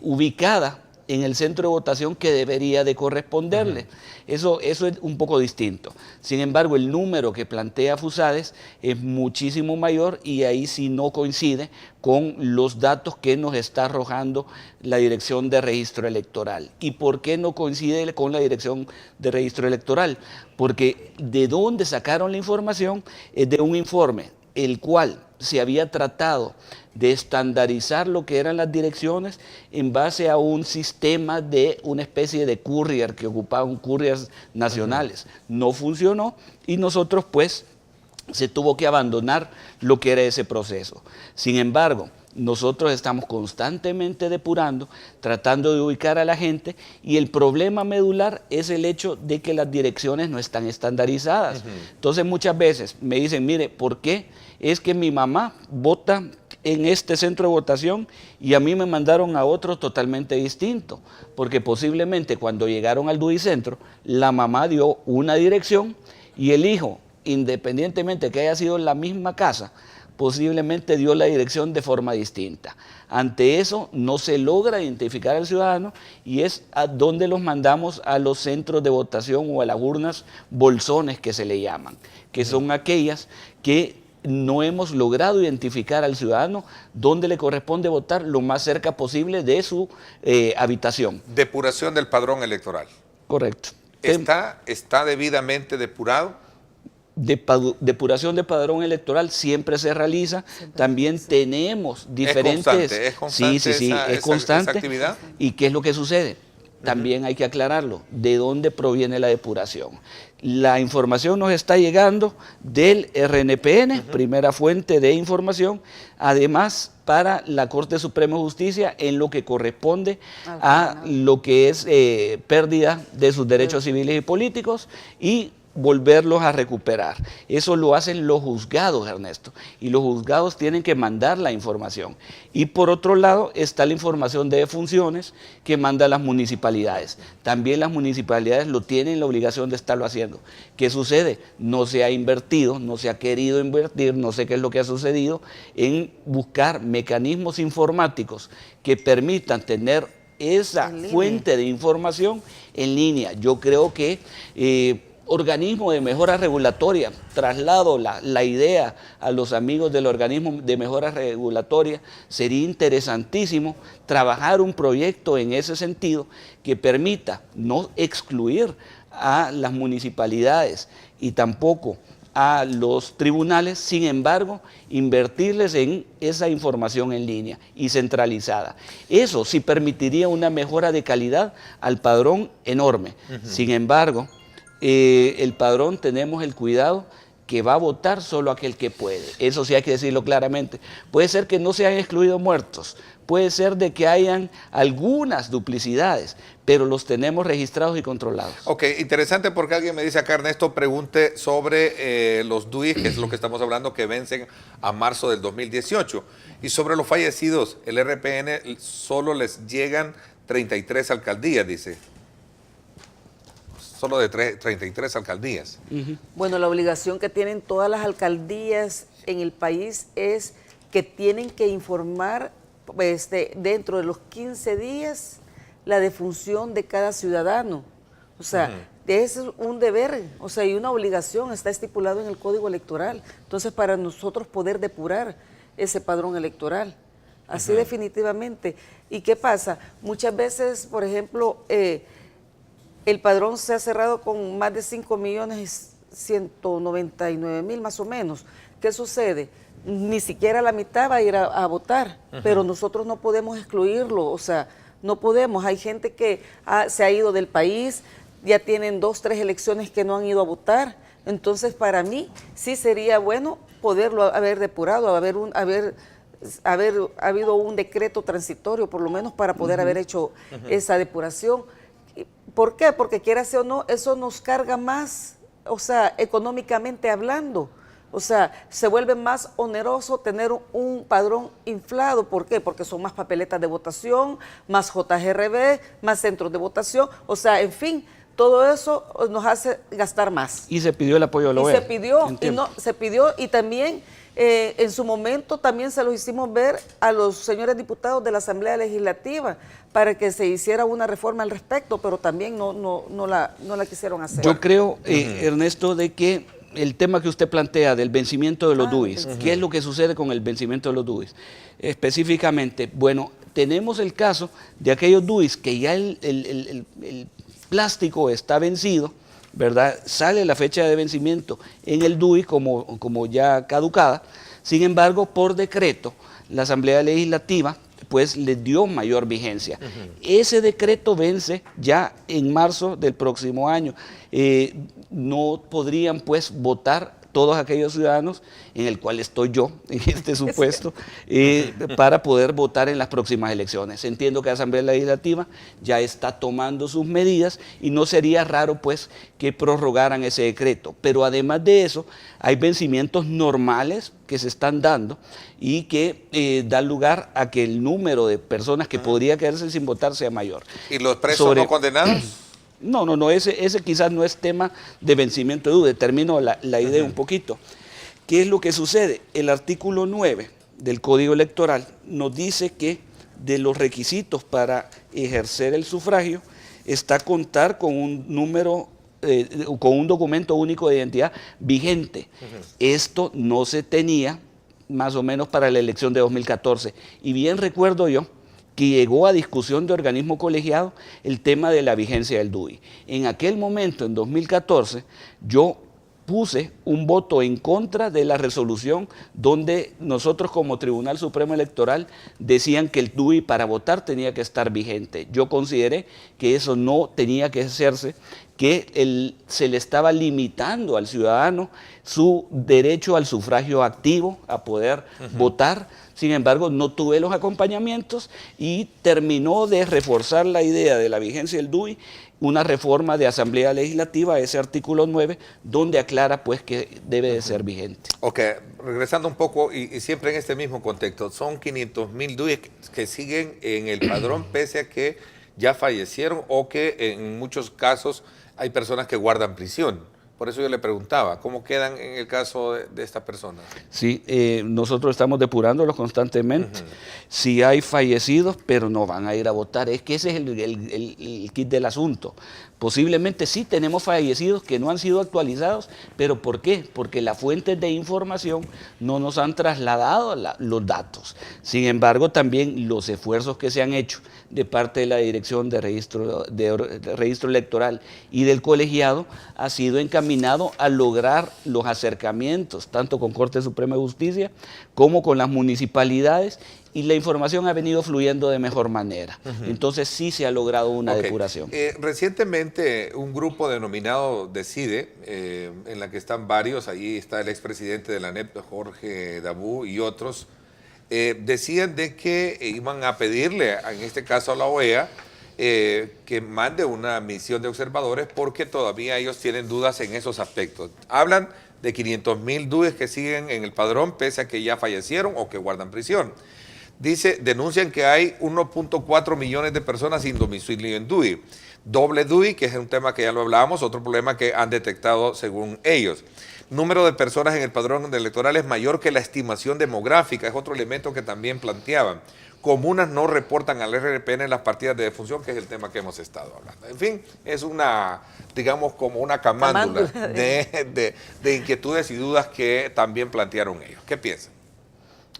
D: ubicada en el centro de votación que debería de corresponderle. Eso es un poco distinto. Sin embargo, el número que plantea Fusades es muchísimo mayor y ahí sí no coincide con los datos que nos está arrojando la Dirección de Registro Electoral. ¿Y por qué no coincide con la Dirección de Registro Electoral? Porque de dónde sacaron la información es de un informe, el cual se había tratado de estandarizar lo que eran las direcciones en base a un sistema de una especie de courier que ocupaban couriers nacionales. No funcionó y nosotros pues se tuvo que abandonar lo que era ese proceso. Sin embargo, nosotros estamos constantemente depurando, tratando de ubicar a la gente y el problema medular es el hecho de que las direcciones no están estandarizadas. Entonces muchas veces me dicen, mire, ¿por qué es que mi mamá vota en este centro de votación y a mí me mandaron a otro totalmente distinto? Porque posiblemente cuando llegaron al DUI Centro, la mamá dio una dirección y el hijo, independientemente de que haya sido en la misma casa, posiblemente dio la dirección de forma distinta. Ante eso no se logra identificar al ciudadano y es a donde los mandamos a los centros de votación o a las urnas bolsones que se le llaman, que son aquellas que no hemos logrado identificar al ciudadano dónde le corresponde votar lo más cerca posible de su habitación.
B: Depuración del padrón electoral.
D: Correcto.
B: ¿Está debidamente depurado?
D: Depuración de padrón electoral siempre se realiza. También tenemos diferentes...
B: ¿Es constante
D: es constante.
B: Esa actividad?
D: ¿Y qué es lo que sucede? También hay que aclararlo, ¿de dónde proviene la depuración? La información nos está llegando del RNPN, primera fuente de información, además para la Corte Suprema de Justicia en lo que corresponde a lo que es pérdida de sus derechos civiles y políticos y volverlos a recuperar. Eso lo hacen los juzgados, Ernesto, y los juzgados tienen que mandar la información. Y por otro lado está la información de defunciones que mandan las municipalidades. También las municipalidades lo tienen la obligación de estarlo haciendo. ¿Qué sucede? No se ha invertido, no se ha querido invertir, no sé qué es lo que ha sucedido, en buscar mecanismos informáticos que permitan tener esa fuente de información en línea. Yo creo que organismo de mejora regulatoria, traslado la idea a los amigos del organismo de mejora regulatoria, sería interesantísimo trabajar un proyecto en ese sentido que permita no excluir a las municipalidades y tampoco a los tribunales, sin embargo, invertirles en esa información en línea y centralizada. Eso sí permitiría una mejora de calidad al padrón enorme. Sin embargo, el padrón tenemos el cuidado que va a votar solo aquel que puede. Eso sí hay que decirlo claramente. Puede ser que no se hayan excluido muertos, puede ser de que hayan algunas duplicidades, pero los tenemos registrados y controlados.
B: Ok, interesante porque alguien me dice acá, Ernesto, pregunte sobre los DUI, que es lo que estamos hablando, que vencen a marzo del 2018. Y sobre los fallecidos, el RPN solo les llegan 33 alcaldías, dice. Solo de 33 alcaldías.
C: Bueno, la obligación que tienen todas las alcaldías en el país es que tienen que informar dentro de los 15 días la defunción de cada ciudadano. O sea, ese es un deber, o sea, y una obligación, está estipulado en el Código Electoral. Entonces, para nosotros poder depurar ese padrón electoral, así definitivamente. ¿Y qué pasa? Muchas veces, por ejemplo, el padrón se ha cerrado con más de 5.199.000 más o menos. ¿Qué sucede? Ni siquiera la mitad va a ir a votar, pero nosotros no podemos excluirlo, o sea, no podemos. Hay gente que se ha ido del país, ya tienen 2, 3 elecciones que no han ido a votar. Entonces, para mí, sí sería bueno poderlo haber depurado, haber habido un decreto transitorio, por lo menos para poder haber hecho esa depuración. ¿Por qué? Porque quieras o no, eso nos carga más, o sea, económicamente hablando. O sea, se vuelve más oneroso tener un padrón inflado. ¿Por qué? Porque son más papeletas de votación, más JGRB, más centros de votación. O sea, en fin, todo eso nos hace gastar más.
D: Y se pidió el apoyo de la OEA.
C: Se pidió y también en su momento también se lo hicimos ver a los señores diputados de la Asamblea Legislativa para que se hiciera una reforma al respecto, pero también no la quisieron hacer.
D: Yo creo, Ernesto, de que el tema que usted plantea del vencimiento de los DUIs, ¿qué es lo que sucede con el vencimiento de los DUIs? Específicamente, bueno, tenemos el caso de aquellos DUIs que ya el plástico está vencido, ¿verdad? Sale la fecha de vencimiento en el DUI como ya caducada. Sin embargo, por decreto, la Asamblea Legislativa pues le dio mayor vigencia. Ese decreto vence ya en marzo del próximo año. No podrían pues votar todos aquellos ciudadanos, en el cual estoy yo, en este supuesto, para poder votar en las próximas elecciones. Entiendo que la Asamblea Legislativa ya está tomando sus medidas y no sería raro pues que prorrogaran ese decreto. Pero además de eso, hay vencimientos normales que se están dando y que dan lugar a que el número de personas que podría quedarse sin votar sea mayor.
B: ¿Y los presos no condenados?
D: No, ese quizás no es tema de vencimiento de DUI. Termino la idea un poquito. ¿Qué es lo que sucede? El artículo 9 del Código Electoral nos dice que de los requisitos para ejercer el sufragio está contar con un número, con un documento único de identidad vigente. Esto no se tenía más o menos para la elección de 2014. Y bien recuerdo yo que llegó a discusión de organismo colegiado el tema de la vigencia del DUI. En aquel momento, en 2014, yo puse un voto en contra de la resolución donde nosotros como Tribunal Supremo Electoral decían que el DUI para votar tenía que estar vigente. Yo consideré que eso no tenía que hacerse, que se le estaba limitando al ciudadano su derecho al sufragio activo, a poder votar. Sin embargo, no tuve los acompañamientos y terminó de reforzar la idea de la vigencia del DUI una reforma de Asamblea Legislativa, ese artículo 9, donde aclara pues que debe de ser vigente.
B: Ok, regresando un poco y siempre en este mismo contexto, son 500.000 DUI que siguen en el padrón pese a que ya fallecieron o que en muchos casos hay personas que guardan prisión. Por eso yo le preguntaba, ¿cómo quedan en el caso de estas personas?
D: Sí, nosotros estamos depurándolos constantemente. Sí hay fallecidos, pero no van a ir a votar. Es que ese es el kit del asunto. Posiblemente sí tenemos fallecidos que no han sido actualizados, pero ¿por qué? Porque las fuentes de información no nos han trasladado los datos. Sin embargo, también los esfuerzos que se han hecho de parte de la Dirección de Registro Electoral y del colegiado ha sido encaminado a lograr los acercamientos, tanto con Corte Suprema de Justicia como con las municipalidades, y la información ha venido fluyendo de mejor manera. Entonces sí se ha logrado una depuración.
B: Recientemente un grupo denominado Decide, en la que están varios, ahí está el expresidente de la ANEP, Jorge Dabú, y otros, decían de que iban a pedirle, en este caso a la OEA, que mande una misión de observadores porque todavía ellos tienen dudas en esos aspectos. Hablan de 500,000 DUIs que siguen en el padrón pese a que ya fallecieron o que guardan prisión. Denuncian que hay 1.4 millones de personas sin domicilio en DUI. Doble DUI, que es un tema que ya lo hablábamos, otro problema que han detectado según ellos. Número de personas en el padrón electoral es mayor que la estimación demográfica, es otro elemento que también planteaban. Comunas no reportan al RRPN las partidas de defunción, que es el tema que hemos estado hablando. En fin, es una, digamos, como una camándula de inquietudes y dudas que también plantearon ellos. ¿Qué piensan?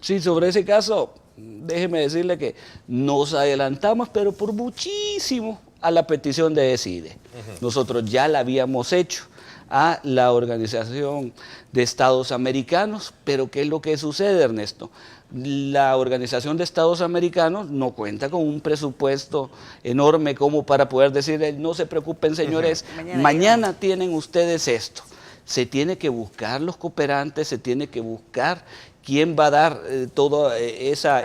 D: Sí, sobre ese caso, déjeme decirle que nos adelantamos, pero por muchísimo, a la petición de Decide. Nosotros ya la habíamos hecho a la Organización de Estados Americanos, pero ¿qué es lo que sucede, Ernesto? La Organización de Estados Americanos no cuenta con un presupuesto enorme como para poder decir, no se preocupen, señores, mañana tienen ustedes esto. Se tiene que buscar los cooperantes, se tiene que buscar quién va a dar toda esa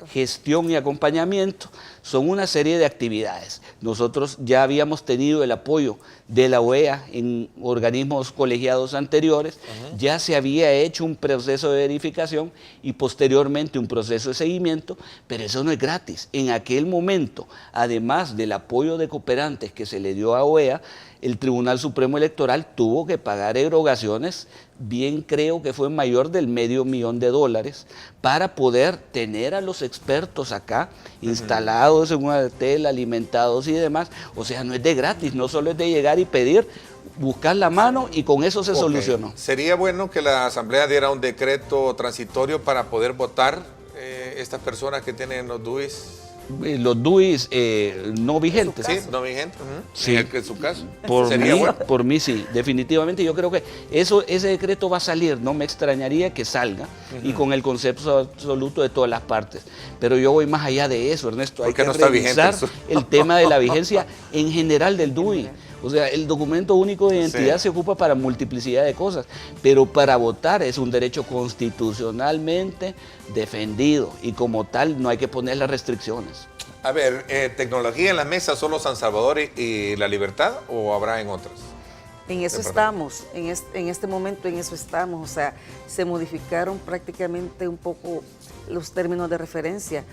D: gestión y acompañamiento. Son una serie de actividades. Nosotros ya habíamos tenido el apoyo de la OEA en organismos colegiados anteriores, ya se había hecho un proceso de verificación y posteriormente un proceso de seguimiento, pero eso no es gratis. En aquel momento, además del apoyo de cooperantes que se le dio a OEA, el Tribunal Supremo Electoral tuvo que pagar erogaciones, bien creo que fue mayor del $500,000, para poder tener a los expertos acá, instalados en una tela, alimentados y demás. O sea, no es de gratis, no solo es de llegar y pedir, buscar la mano y con eso se solucionó.
B: Sería bueno que la Asamblea diera un decreto transitorio para poder votar estas personas que tienen los DUIs.
D: Los DUIs no vigentes.
B: Sí, no vigentes.
D: Sí.
B: En su caso.
D: Por mí sí, definitivamente yo creo que ese decreto va a salir, no me extrañaría que salga y con el consenso absoluto de todas las partes. Pero yo voy más allá de eso, Ernesto. Hay que revisar el tema de la vigencia en general del DUI. O sea, el documento único de identidad se ocupa para multiplicidad de cosas, pero para votar es un derecho constitucionalmente defendido y como tal no hay que poner las restricciones.
B: A ver, ¿tecnología en la mesa solo San Salvador y La Libertad o habrá en otras?
C: En eso estamos, en este momento en eso estamos, o sea, se modificaron prácticamente un poco los términos de referencia,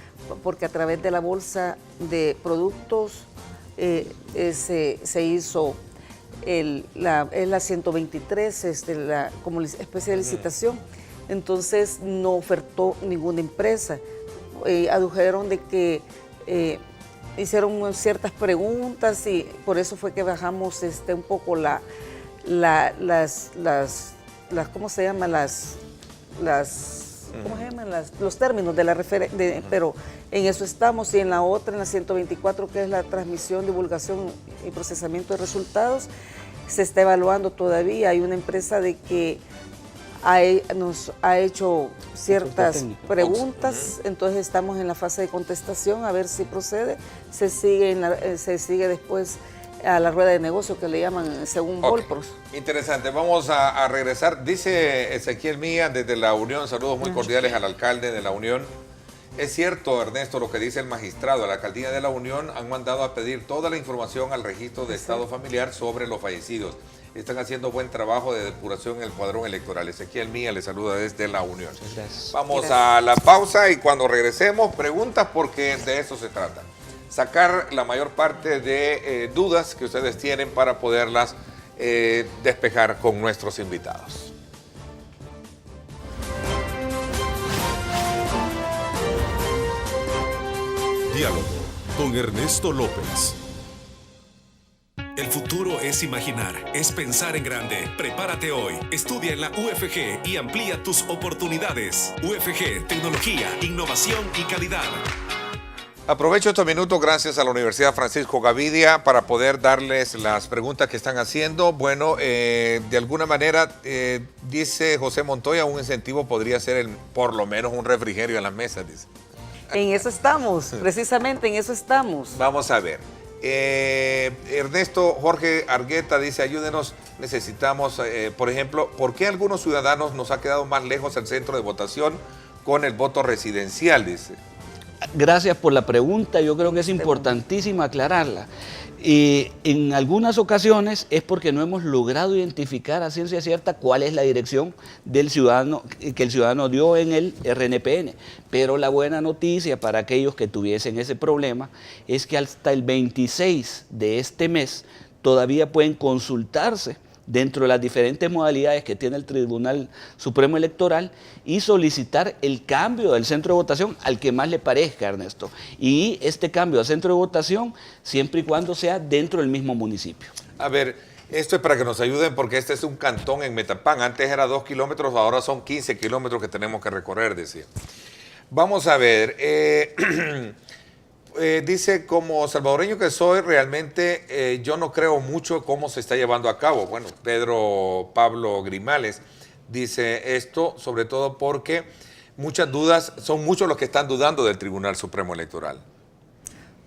C: porque a través de la bolsa de productos se hizo la 123 como especie de licitación, entonces no ofertó ninguna empresa. Adujeron de que hicieron ciertas preguntas y por eso fue que bajamos un poco ¿cómo se llama? ¿Cómo se llaman? Los términos de la referencia, pero en eso estamos. Y en la otra, en la 124, que es la transmisión, divulgación y procesamiento de resultados, se está evaluando todavía. Hay una empresa de que nos ha hecho ciertas preguntas, entonces estamos en la fase de contestación a ver si procede. Se sigue después a la rueda de negocio que le llaman según Volpros.
B: Interesante, vamos a regresar. Dice Ezequiel Mía desde La Unión, saludos muy cordiales al alcalde de La Unión. Es cierto, Ernesto, lo que dice el magistrado, a la alcaldía de La Unión han mandado a pedir toda la información al registro de estado familiar sobre los fallecidos. Están haciendo buen trabajo de depuración en el padrón electoral. Ezequiel Mía le saluda desde La Unión. Vamos a la pausa y cuando regresemos, preguntas porque de eso se trata. Sacar la mayor parte de dudas que ustedes tienen para poderlas despejar con nuestros invitados.
A: Diálogo con Ernesto López. El futuro es imaginar, es pensar en grande. Prepárate hoy. Estudia en la UFG y amplía tus oportunidades. UFG, tecnología, innovación y calidad.
B: Aprovecho estos minutos gracias a la Universidad Francisco Gavidia para poder darles las preguntas que están haciendo. Bueno, de alguna manera, dice José Montoya, un incentivo podría ser por lo menos un refrigerio en las mesas, dice.
C: En eso estamos, precisamente en eso estamos.
B: Vamos a ver. Ernesto Jorge Argueta dice, ayúdenos, necesitamos, por ejemplo, ¿por qué algunos ciudadanos nos ha quedado más lejos el centro de votación con el voto residencial? Dice.
D: Gracias por la pregunta, yo creo que es importantísimo aclararla. En algunas ocasiones es porque no hemos logrado identificar a ciencia cierta cuál es la dirección del ciudadano que el ciudadano dio en el RNPN. Pero la buena noticia para aquellos que tuviesen ese problema es que hasta el 26 de este mes todavía pueden consultarse dentro de las diferentes modalidades que tiene el Tribunal Supremo Electoral y solicitar el cambio del centro de votación al que más le parezca, Ernesto. Y este cambio al centro de votación siempre y cuando sea dentro del mismo municipio.
B: A ver, esto es para que nos ayuden porque este es un cantón en Metapán. Antes era 2 kilómetros, ahora son 15 kilómetros que tenemos que recorrer, decía. Vamos a ver. Dice, como salvadoreño que soy, realmente yo no creo mucho cómo se está llevando a cabo. Bueno, Pedro Pablo Grimales dice esto, sobre todo porque muchas dudas, son muchos los que están dudando del Tribunal Supremo Electoral.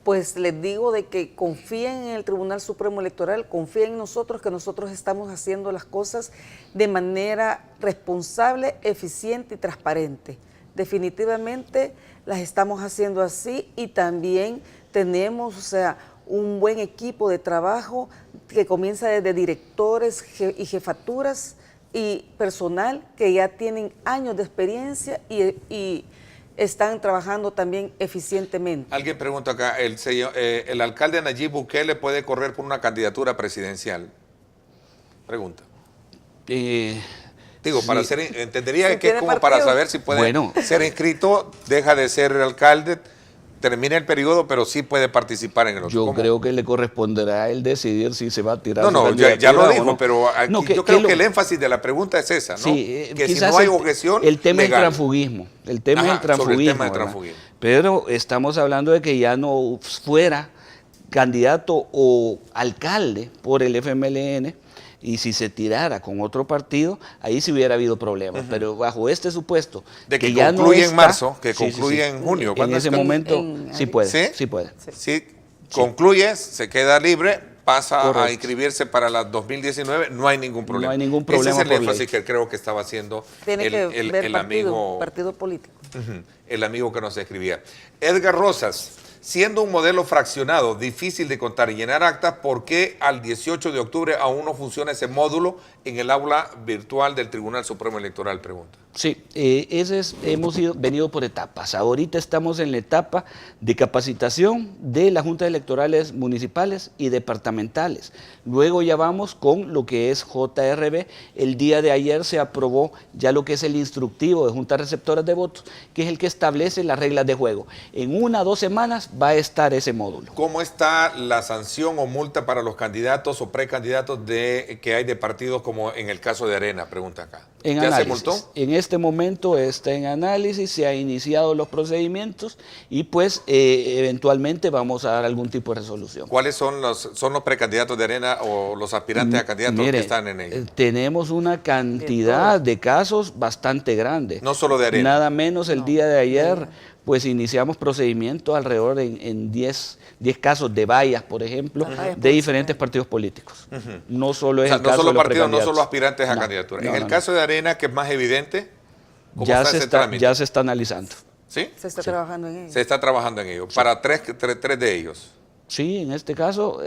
C: Pues les digo de que confíen en el Tribunal Supremo Electoral, confíen en nosotros, que nosotros estamos haciendo las cosas de manera responsable, eficiente y transparente. Definitivamente las estamos haciendo así y también tenemos, un buen equipo de trabajo que comienza desde directores y jefaturas y personal que ya tienen años de experiencia y están trabajando también eficientemente.
B: Alguien pregunta acá, ¿el alcalde Nayib Bukele puede correr por una candidatura presidencial? Pregunta. Digo, sí. Para ser, entendería que es como partido, para saber si puede ser inscrito, deja de ser alcalde, termina el periodo, pero sí puede participar en el otro.
D: Yo creo que le corresponderá a él decidir si se va a tirar.
B: No, ya lo dijo, no. Pero aquí yo creo que el énfasis de la pregunta es esa, ¿no?
D: Sí,
B: que si no hay objeción
D: el tema
B: legal.
D: Es el transfugismo. El tema es el transfugismo. Pero estamos hablando de que ya no fuera candidato o alcalde por el FMLN, y si se tirara con otro partido, ahí sí hubiera habido problemas. Pero bajo este supuesto,
B: de que ya concluye no en marzo, que concluye en junio.
D: En ese momento sí puede.
B: Sí, concluye, se queda libre, pasa a inscribirse para la 2019, no hay ningún problema.
D: No hay ningún problema.
B: Ese es el énfasis que creo que estaba haciendo el amigo.
C: Partido político.
B: El amigo que nos escribía. Edgar Rosas. Siendo un modelo fraccionado, difícil de contar y llenar actas, ¿por qué al 18 de octubre aún no funciona ese módulo en el aula virtual del Tribunal Supremo Electoral? Pregunta.
D: Sí, hemos venido por etapas. Ahorita estamos en la etapa de capacitación de las juntas electorales municipales y departamentales. Luego ya vamos con lo que es JRB. El día de ayer se aprobó ya lo que es el instructivo de juntas receptoras de votos, que es el que establece las reglas de juego. En 1 o 2 semanas va a estar ese módulo.
B: ¿Cómo está la sanción o multa para los candidatos o precandidatos que hay de partidos como en el caso de Arena? Pregunta acá.
D: ¿Ya se multó? En este momento está en análisis, se han iniciado los procedimientos y pues eventualmente vamos a dar algún tipo de resolución.
B: ¿Cuáles son los precandidatos de Arena o los aspirantes a candidatos que están en ello?
D: Tenemos una cantidad de casos bastante grande.
B: No solo de Arena.
D: Nada menos el día de ayer, pues iniciamos procedimientos alrededor en 10 casos de vallas, por ejemplo, de diferentes partidos políticos. No solo es el caso de los
B: partidos, no solo aspirantes a candidatura. En el caso de Arena, que es más evidente,
D: ya se está analizando.
B: ¿Sí?
C: Se está trabajando en ello.
B: Se está trabajando en ello. Sí. Para tres de ellos.
D: Sí, en este caso,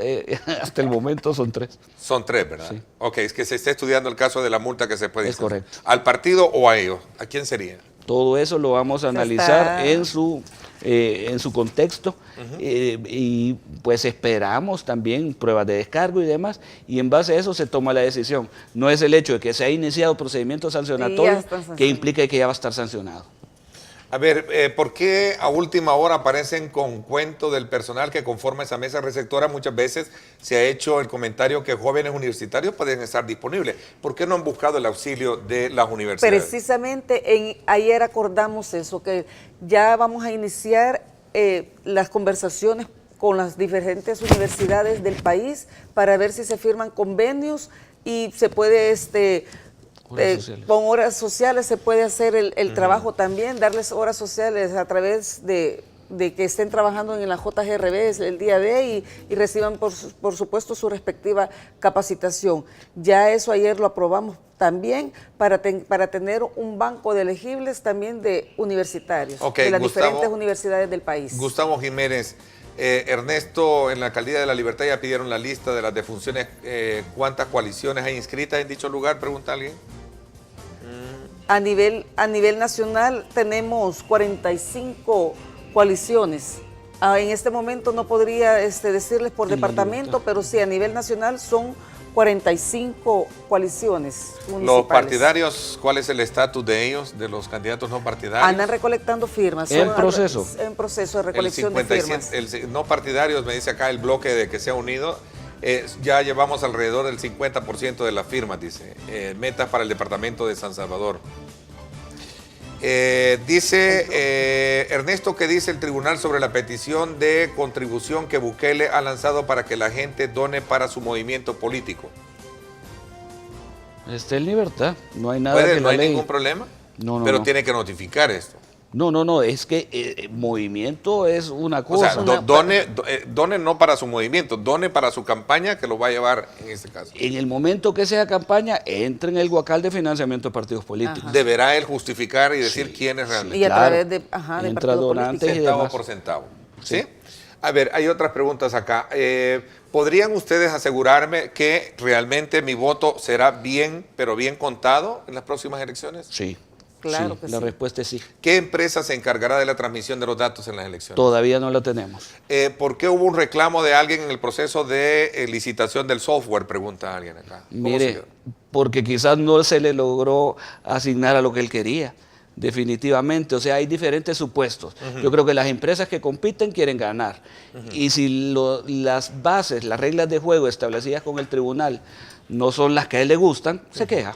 D: hasta el momento son 3.
B: Son 3, ¿verdad? Sí. Ok, es que se está estudiando el caso de la multa que se puede hacer.
D: Es correcto.
B: ¿Al partido o a ellos? ¿A quién sería?
D: Todo eso lo vamos a analizar en su contexto y pues esperamos también pruebas de descargo y demás, y en base a eso se toma la decisión. No es el hecho de que se haya iniciado procedimiento sancionatorio que implica que ya va a estar sancionado.
B: A ver, ¿por qué a última hora aparecen con cuento del personal que conforma esa mesa receptora? Muchas veces se ha hecho el comentario que jóvenes universitarios pueden estar disponibles. ¿Por qué no han buscado el auxilio de las universidades?
C: Precisamente ayer acordamos eso, que ya vamos a iniciar las conversaciones con las diferentes universidades del país para ver si se firman convenios y se puede con horas sociales se puede hacer el trabajo también, darles horas sociales a través de que estén trabajando en la JGRB el día de y reciban por supuesto su respectiva capacitación. Ya eso ayer lo aprobamos también para tener un banco de elegibles también de universitarios, de las diferentes universidades del país.
B: Gustavo Jiménez, Ernesto, en la Alcaldía de La Libertad ya pidieron la lista de las defunciones. ¿Cuántas coaliciones hay inscritas en dicho lugar? Pregunta alguien.
C: A nivel nacional tenemos 45 coaliciones. En este momento no podría decirles por departamento, pero sí a nivel nacional son 45 coaliciones municipales.
B: ¿Los partidarios, cuál es el estatus de ellos, de los candidatos no partidarios?
C: Andan recolectando firmas.
D: ¿En proceso?
C: En proceso de recolección de firmas.
B: No partidarios, me dice acá el bloque de que se ha unido, ya llevamos alrededor del 50% de las firmas, dice. Metas para el departamento de San Salvador. Dice Ernesto, ¿qué dice el tribunal sobre la petición de contribución que Bukele ha lanzado para que la gente done para su movimiento político?
D: Está en libertad, no hay nada que
B: ¿No hay
D: la ley...
B: ningún problema?
D: No,
B: pero tiene que notificar esto.
D: No, es que movimiento es una cosa.
B: O sea, done no para su movimiento, done para su campaña, que lo va a llevar en este caso.
D: En el momento que sea campaña, entra en el guacal de financiamiento de partidos políticos.
C: Ajá.
B: Deberá él justificar y decir quién es realmente.
C: Y a través de
D: entra donantes y
B: centavo
D: demás.
B: por centavo. ¿Sí? A ver, hay otras preguntas acá. ¿Podrían ustedes asegurarme que realmente mi voto será bien, pero bien contado en las próximas elecciones?
D: Sí.
C: Claro
D: sí,
C: que
D: la
C: sí.
D: respuesta es sí.
B: ¿Qué empresa se encargará de la transmisión de los datos en las elecciones?
D: Todavía no la tenemos.
B: ¿Por qué hubo un reclamo de alguien en el proceso de licitación del software? Pregunta alguien acá.
D: Mire, porque quizás no se le logró asignar a lo que él quería, definitivamente. O sea, hay diferentes supuestos. Yo creo que las empresas que compiten quieren ganar. Y si las bases, las reglas de juego establecidas con el tribunal no son las que a él le gustan, se queja.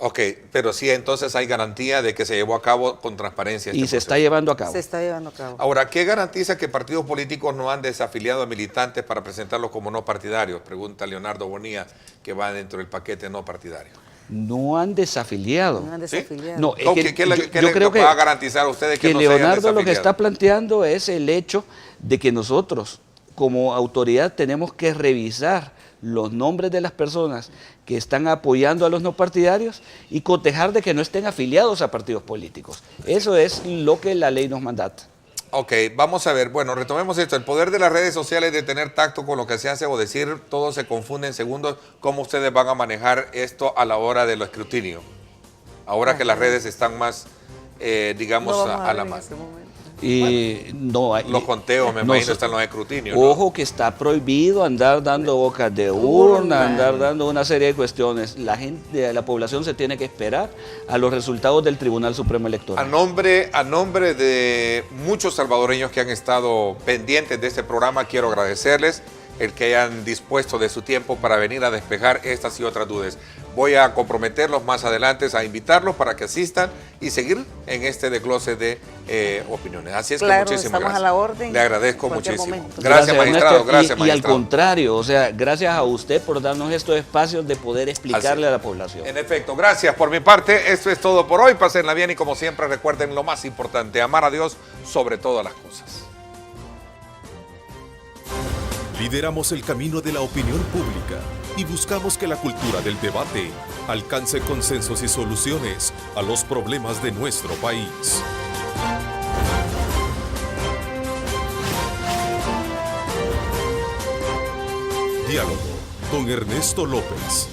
B: Ok, pero sí, entonces hay garantía de que se llevó a cabo con transparencia.
D: Y se está llevando a cabo.
C: Se está llevando a cabo.
B: Ahora, ¿qué garantiza que partidos políticos no han desafiliado a militantes para presentarlos como no partidarios? Pregunta Leonardo Bonilla, que va dentro del paquete no partidario.
D: No han desafiliado.
C: No han desafiliado.
D: No, es que
B: yo creo que va a garantizar a ustedes que no
D: Leonardo
B: se hayan desafiliado.
D: lo que está planteando es el hecho de que nosotros, como autoridad, tenemos que revisar los nombres de las personas que están apoyando a los no partidarios y cotejar de que no estén afiliados a partidos políticos. Eso es lo que la ley nos mandata.
B: Ok, vamos a ver, bueno, retomemos esto. El poder de las redes sociales de tener tacto con lo que se hace o decir, todo se confunde en segundos. ¿Cómo ustedes van a manejar esto a la hora del escrutinio? Ahora que las redes están más, digamos, a la mano.
D: Y no,
B: los conteos, me imagino, están los escrutinios.
D: Ojo, ¿no? Que está prohibido andar dando bocas de urna, andar dando una serie de cuestiones. La gente, la población se tiene que esperar a los resultados del Tribunal Supremo Electoral.
B: A nombre de muchos salvadoreños que han estado pendientes de este programa, quiero agradecerles el que hayan dispuesto de su tiempo para venir a despejar estas y otras dudas. Voy a comprometerlos más adelante, a invitarlos para que asistan y seguir en este desglose de opiniones. Así es,
C: claro,
B: que muchísimas gracias.
C: A la orden.
B: Le agradezco muchísimo.
C: Momento.
B: Gracias, magistrado. Gracias,
D: magistrado. Y al contrario, o sea, gracias a usted por darnos estos espacios de poder explicarle a la población.
B: En efecto, gracias por mi parte. Esto es todo por hoy. Pásenla bien y como siempre recuerden lo más importante, amar a Dios sobre todas las cosas.
A: Lideramos el camino de la opinión pública y buscamos que la cultura del debate alcance consensos y soluciones a los problemas de nuestro país. Diálogo con Ernesto López.